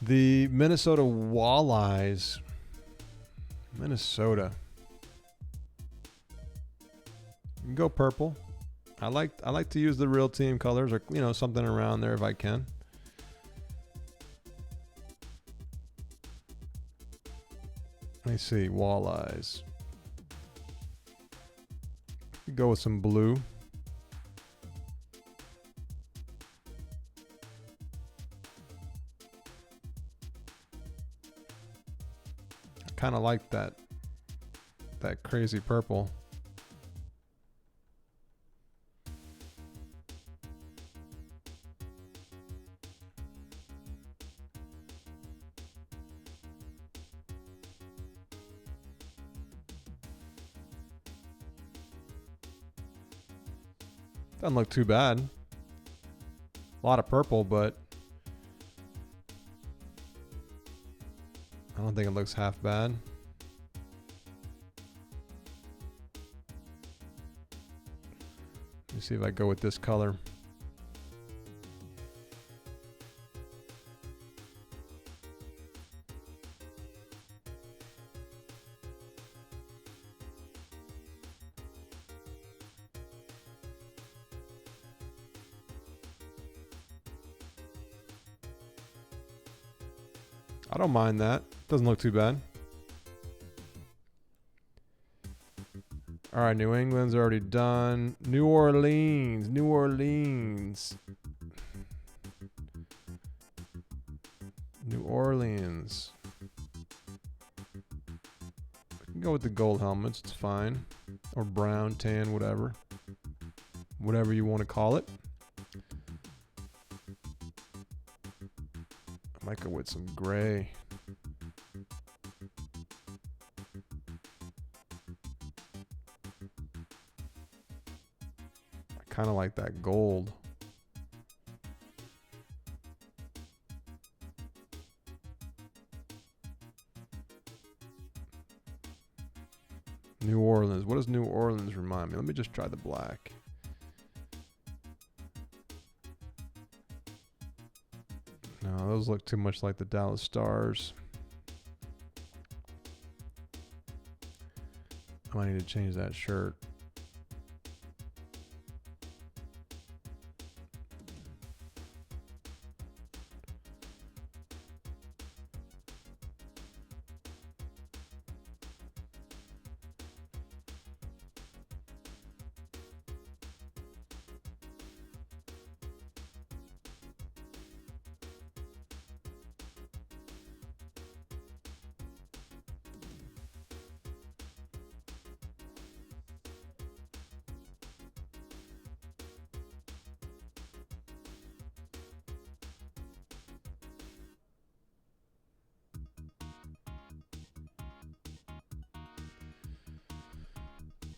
The Minnesota Walleyes. Minnesota. You can go purple. I like to use the real team colors, or you know, something around there if I can. Let me see, Walleyes. Go with some blue. Kind of like that crazy purple. Doesn't look too bad. A lot of purple, but I don't think it looks half bad. Let me see if I go with this color. I don't mind that. Doesn't look too bad. All right, New England's already done. New Orleans. New Orleans. New Orleans. We can go with the gold helmets. It's fine. Or brown, tan, whatever. Whatever you want to call it. I might go with some gray. I kind of like that gold. New Orleans. What does New Orleans remind me? Let me just try the black. No, those look too much like the Dallas Stars. I might need to change that shirt.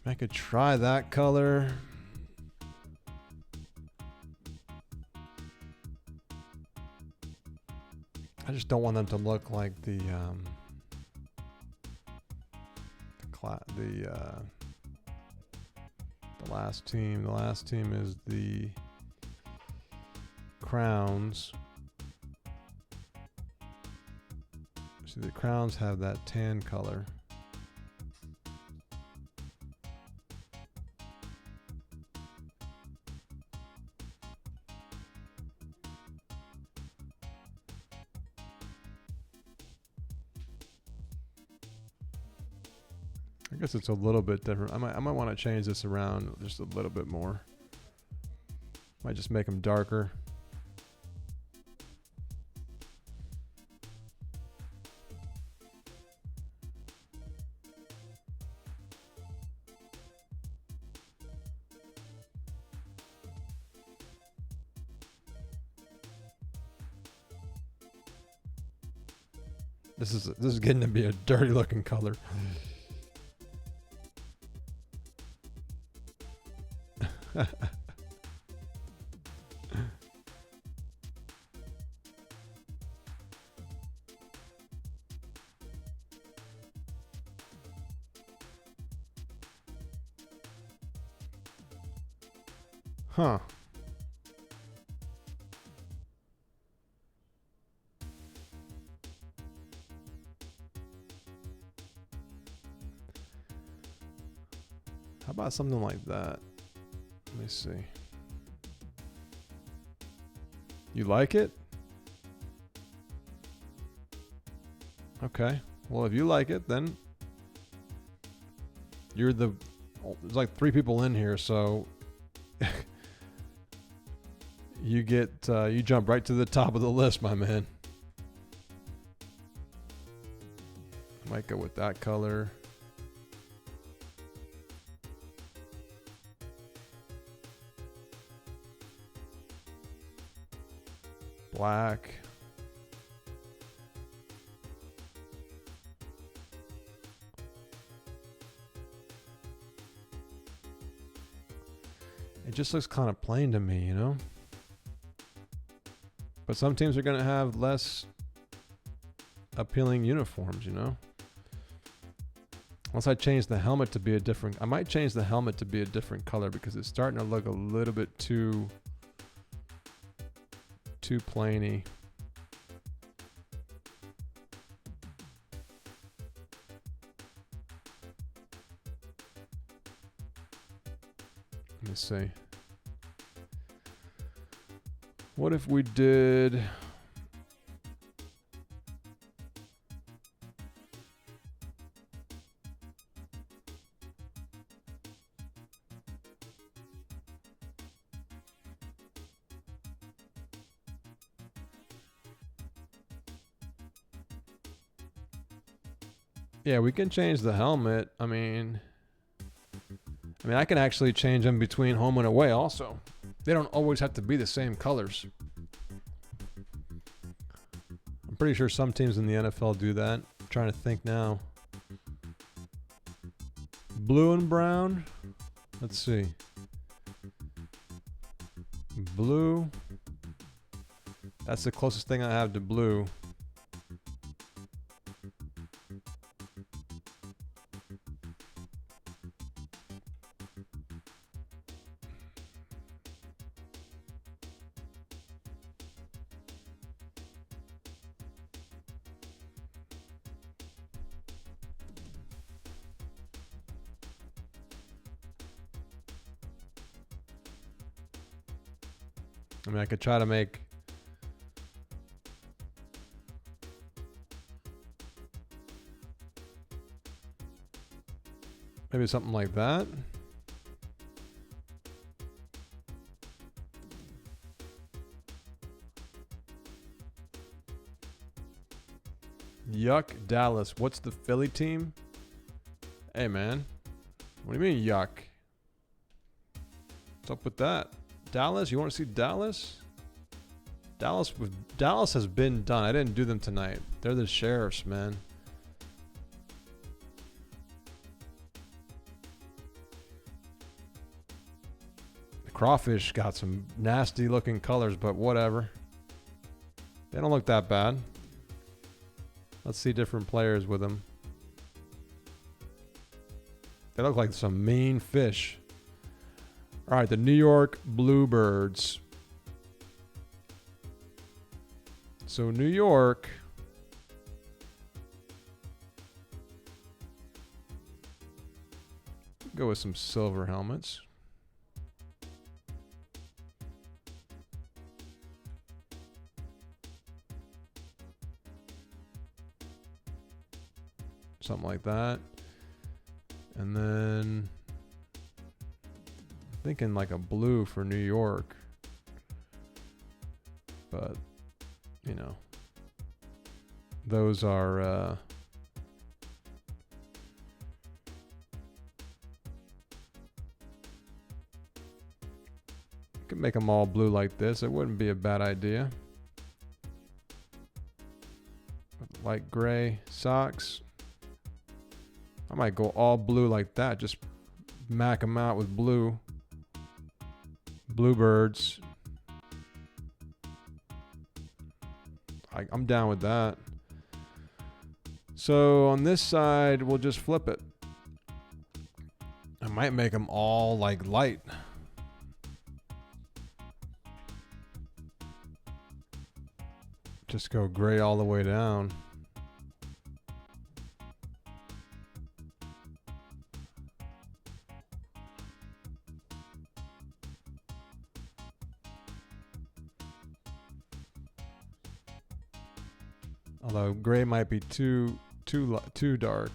I could try that color. I just don't want them to look like the last team. The last team is the Crowns. See, the Crowns have that tan color. I guess it's a little bit different. I might want to change this around just a little bit more. Might just make them darker. This is getting to be a dirty looking color. Huh. How about something like that? Let me see. You like it? Okay. Well, if you like it, then you're the... There's like 3 people in here, so... you get... you jump right to the top of the list, my man. Might go with that color. Black. It just looks kind of plain to me, you know? But some teams are going to have less appealing uniforms, you know? Once I change the helmet to be a different... I might change the helmet to be a different color because it's starting to look a little bit too plainy. Let me see. What if we did... Yeah, we can change the helmet. I mean, I can actually change them between home and away also. They don't always have to be the same colors. I'm pretty sure some teams in the NFL do that. I'm trying to think now. Blue and brown. Let's see. Blue. That's the closest thing I have to blue. I mean, I could try to make maybe something like that. Yuck, Dallas. What's the Philly team? Hey, man. What do you mean, yuck? What's up with that? Dallas? You want to see Dallas? Dallas has been done. I didn't do them tonight. They're the Sheriffs, man. The Crawfish got some nasty looking colors, but whatever. They don't look that bad. Let's see different players with them. They look like some mean fish. All right, the New York Bluebirds. So New York. Go with some silver helmets. Something like that. And then thinking like a blue for New York. But, you know, those are could make them all blue like this. It wouldn't be a bad idea. Light gray socks. I might go all blue like that. Just mac them out with blue. Bluebirds. I'm down with that. So on this side, we'll just flip it. I might make them all like light. Just go gray all the way down. Although gray might be too dark.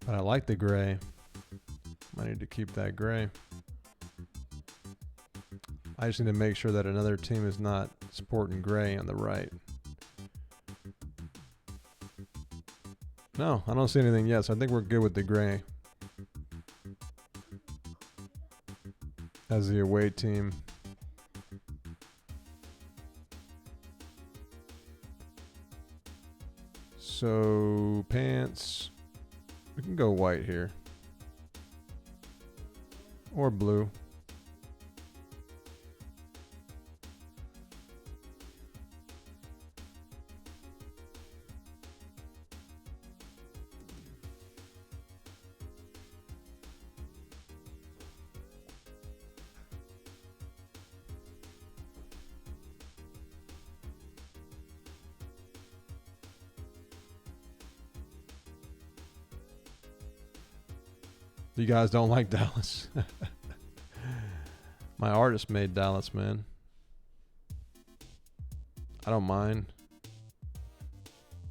But I like the gray. I need to keep that gray. I just need to make sure that another team is not sporting gray on the right. No, I don't see anything yet, so I think we're good with the gray as the away team. So pants, we can go white here or blue. You guys don't like Dallas. My artist made Dallas, man. I don't mind.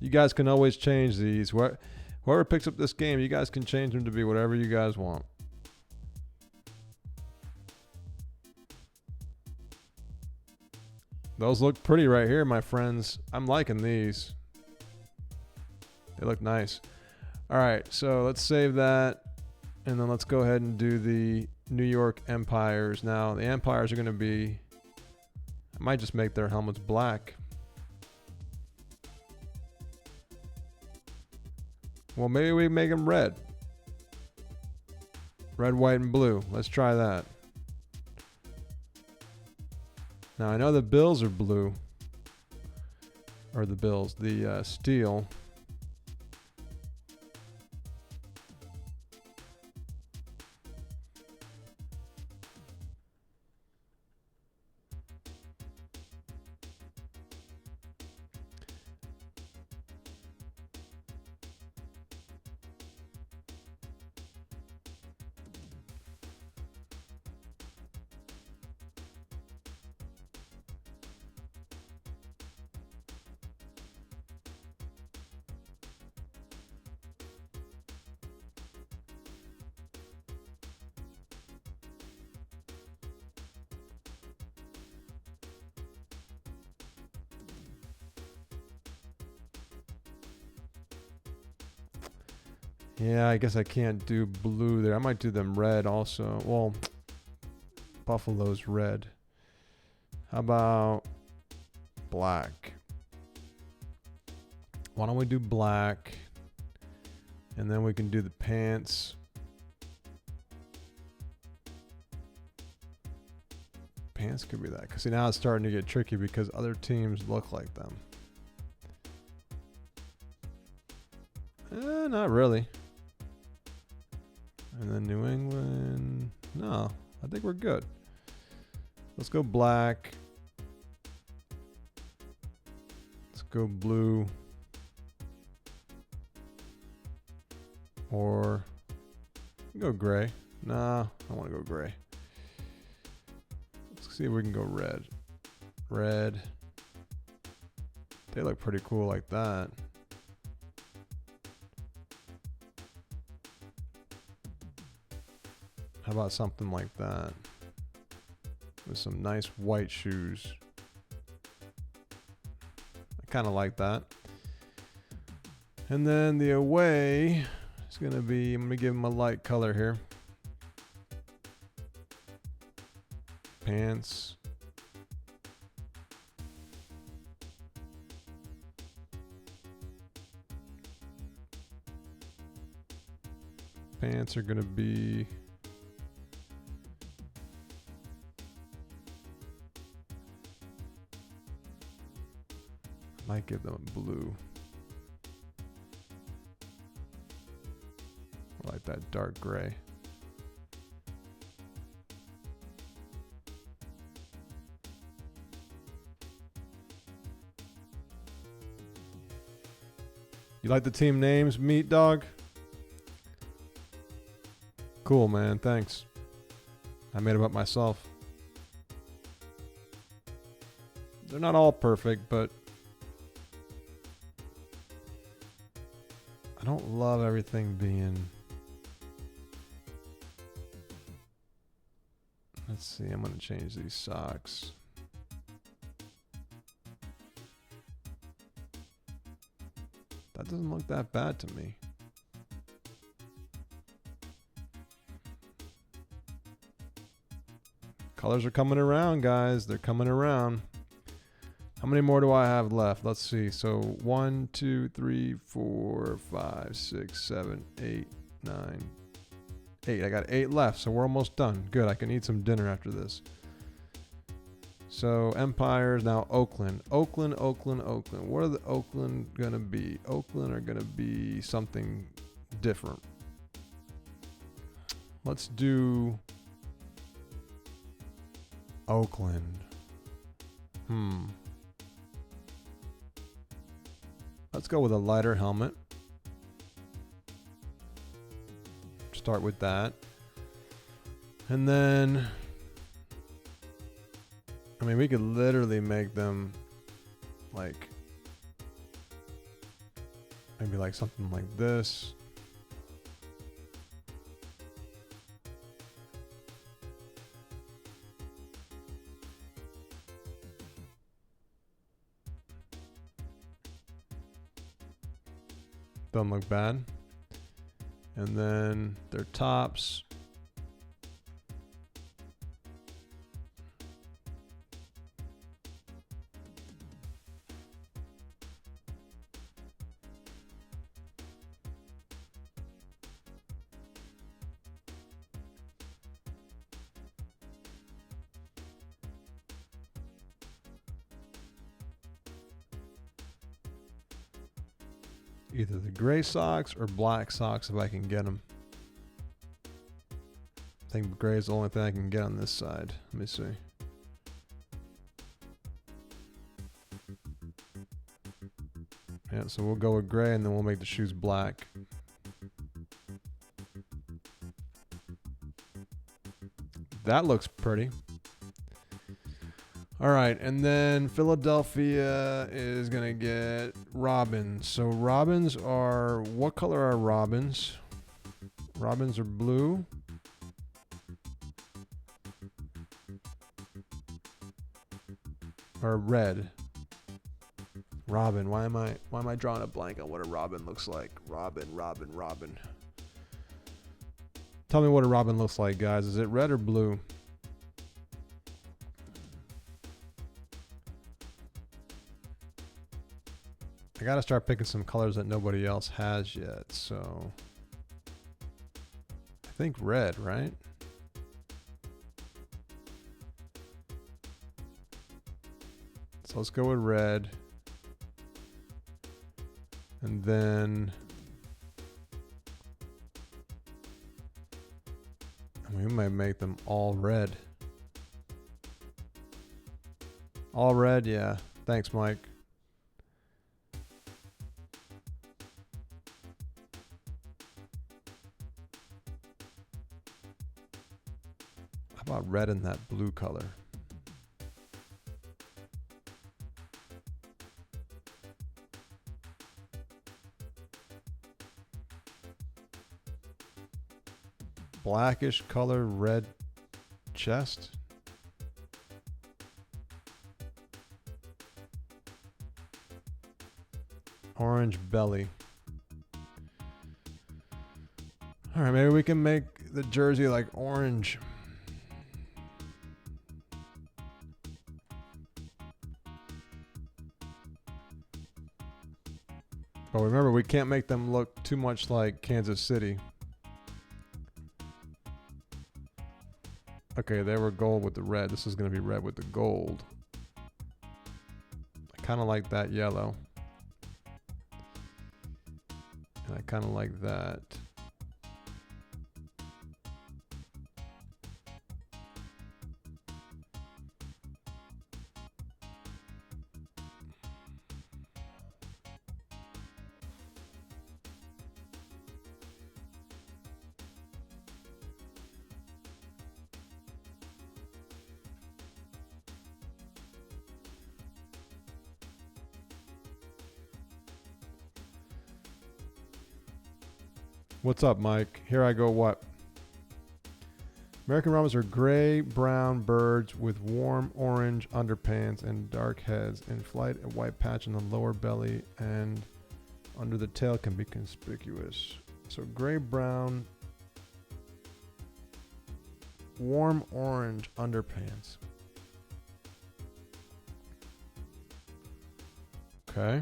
You guys can always change these. Whoever picks up this game, you guys can change them to be whatever you guys want. Those look pretty right here, my friends. I'm liking these. They look nice. All right, so let's save that. And then let's go ahead and do the New York Empires. Now, the Empires are going to be... I might just make their helmets black. Well, maybe we make them red. Red, white, and blue. Let's try that. Now, I know the Bills are blue. Or the Bills. The steel. Yeah, I guess I can't do blue there. I might do them red also. Well, Buffalo's red. How about black? Why don't we do black? And then we can do the pants. Pants could be that. Because see, now it's starting to get tricky because other teams look like them. Not really. And then New England. No, I think we're good. Let's go black. Let's go blue. Or go gray. Nah, I want to go gray. Let's see if we can go red. Red. They look pretty cool like that. How about something like that? With some nice white shoes. I kind of like that. And then the away is going to be, I'm going to give them a light color here. Pants. Pants are going to be... might give them a blue. I like that dark gray. You like the team names, Meat Dog? Cool, man. Thanks. I made them up myself. They're not all perfect, but I don't love everything being... Let's see, I'm going to change these socks. That doesn't look that bad to me. Colors are coming around, guys. They're coming around. How many more do I have left? Let's see. So 1, 2, 3, 4, 5, 6, 7, 8, 9, 8. I got 8 left, so we're almost done. Good. I can eat some dinner after this. So Empires, now Oakland. Oakland. What are the Oakland going to be? Oakland are going to be something different. Let's do Oakland. Let's go with a lighter helmet. Start with that. And then, I mean, we could literally make them like Maybe like something like this. Doesn't look bad. And then their tops. Either the gray socks or black socks if I can get them. I think gray is the only thing I can get on this side. Let me see. Yeah, so we'll go with gray and then we'll make the shoes black. That looks pretty. All right, and then Philadelphia is going to get robins. So robins are, what color are robins? Robins are blue. Or red. Robin, why am I drawing a blank on what a robin looks like? Robin. Tell me what a robin looks like, guys. Is it red or blue? I gotta start picking some colors that nobody else has yet, so I think red, right? So let's go with red. And then we might make them all red. All red, yeah. Thanks, Mike. How about red in that blue color? Blackish color, red chest. Orange belly. All right, maybe we can make the jersey like orange. But remember, we can't make them look too much like Kansas City. Okay, they were gold with the red. This is going to be red with the gold. I kind of like that yellow. And I kind of like that. What's up, Mike? Here I go, what? American robins are gray-brown birds with warm orange underpants and dark heads. In flight, a white patch on the lower belly and under the tail can be conspicuous. So gray-brown, warm orange underpants. Okay.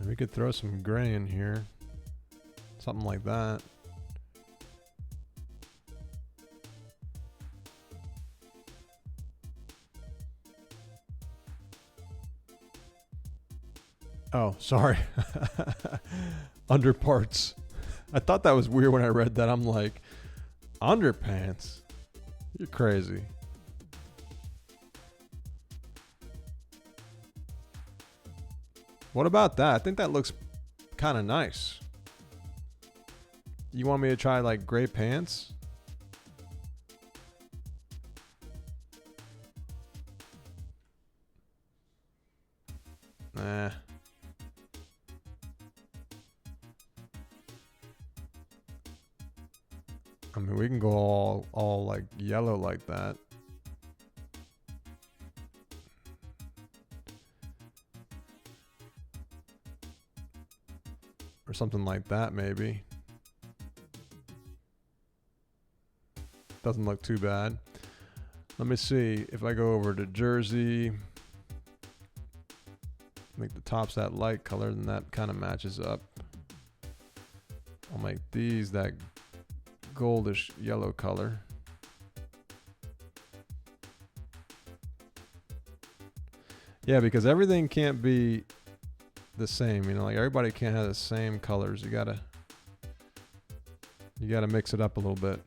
We could throw some gray in here. Something like that. Oh, sorry. Underparts. I thought that was weird when I read that. I'm like, underpants? You're crazy. What about that? I think that looks kind of nice. You want me to try like gray pants? Nah. I mean, we can go all like yellow like that. Or something like that, maybe. Doesn't look too bad. Let me see if I go over to jersey. Make the tops that light color, then that kind of matches up. I'll make these that goldish yellow color. Yeah, because everything can't be the same, you know, like everybody can't have the same colors. You gotta mix it up a little bit.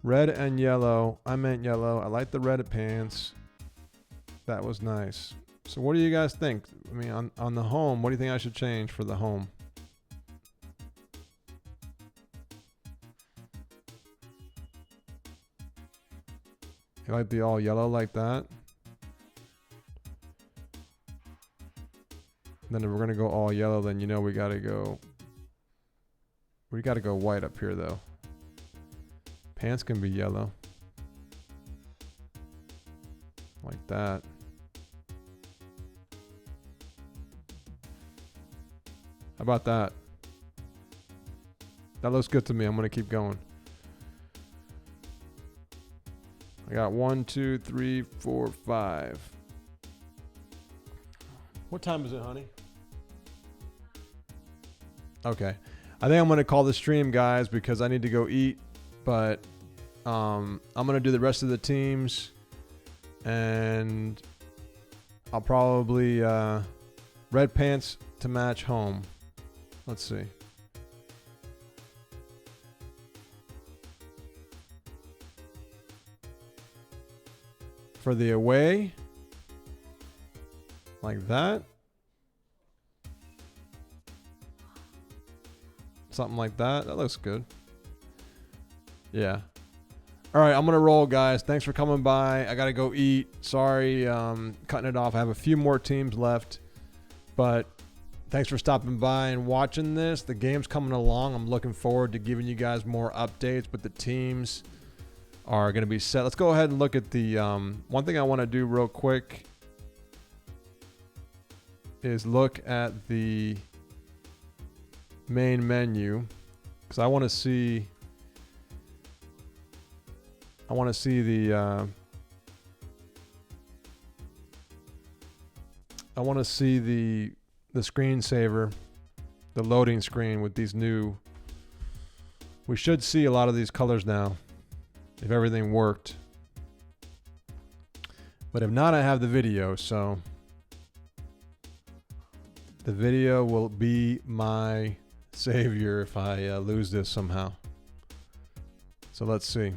Red and yellow. I meant yellow. I like the red pants. That was nice. So what do you guys think? I mean, on the home, what do you think I should change for the home? You like the all yellow like that? Then if we're gonna go all yellow, then you know we gotta go white up here though. Pants can be yellow. Like that. How about that? That looks good to me. I'm gonna keep going. I got 1, 2, 3, 4, 5. What time is it, honey? Okay. I think I'm gonna call the stream, guys, because I need to go eat. But I'm going to do the rest of the teams, and I'll probably red pants to match home. Let's see. For the away, like that. Something like that. That looks good. Yeah. All right, I'm going to roll, guys. Thanks for coming by. I got to go eat. Sorry, cutting it off. I have a few more teams left. But thanks for stopping by and watching this. The game's coming along. I'm looking forward to giving you guys more updates, but the teams are going to be set. Let's go ahead and look at the one thing I want to do real quick is look at the main menu because I want to see the screensaver, the loading screen with these new. We should see a lot of these colors now if everything worked. But if not, I have the video, so the video will be my savior if I lose this somehow. So let's see.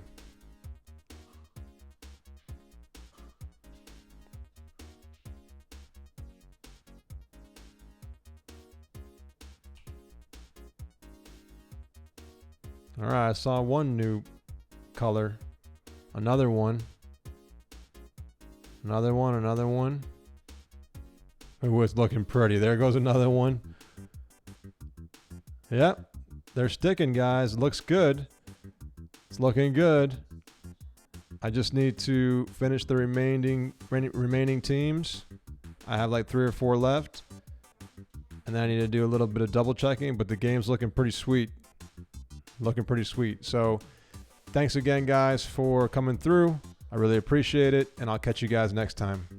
All right, I saw one new color. Another one. Another one, another one. Oh, it's looking pretty. There goes another one. Yep, they're sticking, guys. It looks good. It's looking good. I just need to finish the remaining teams. I have like 3 or 4 left. And then I need to do a little bit of double checking, but the game's looking pretty sweet. So thanks again, guys, for coming through. I really appreciate it, and I'll catch you guys next time.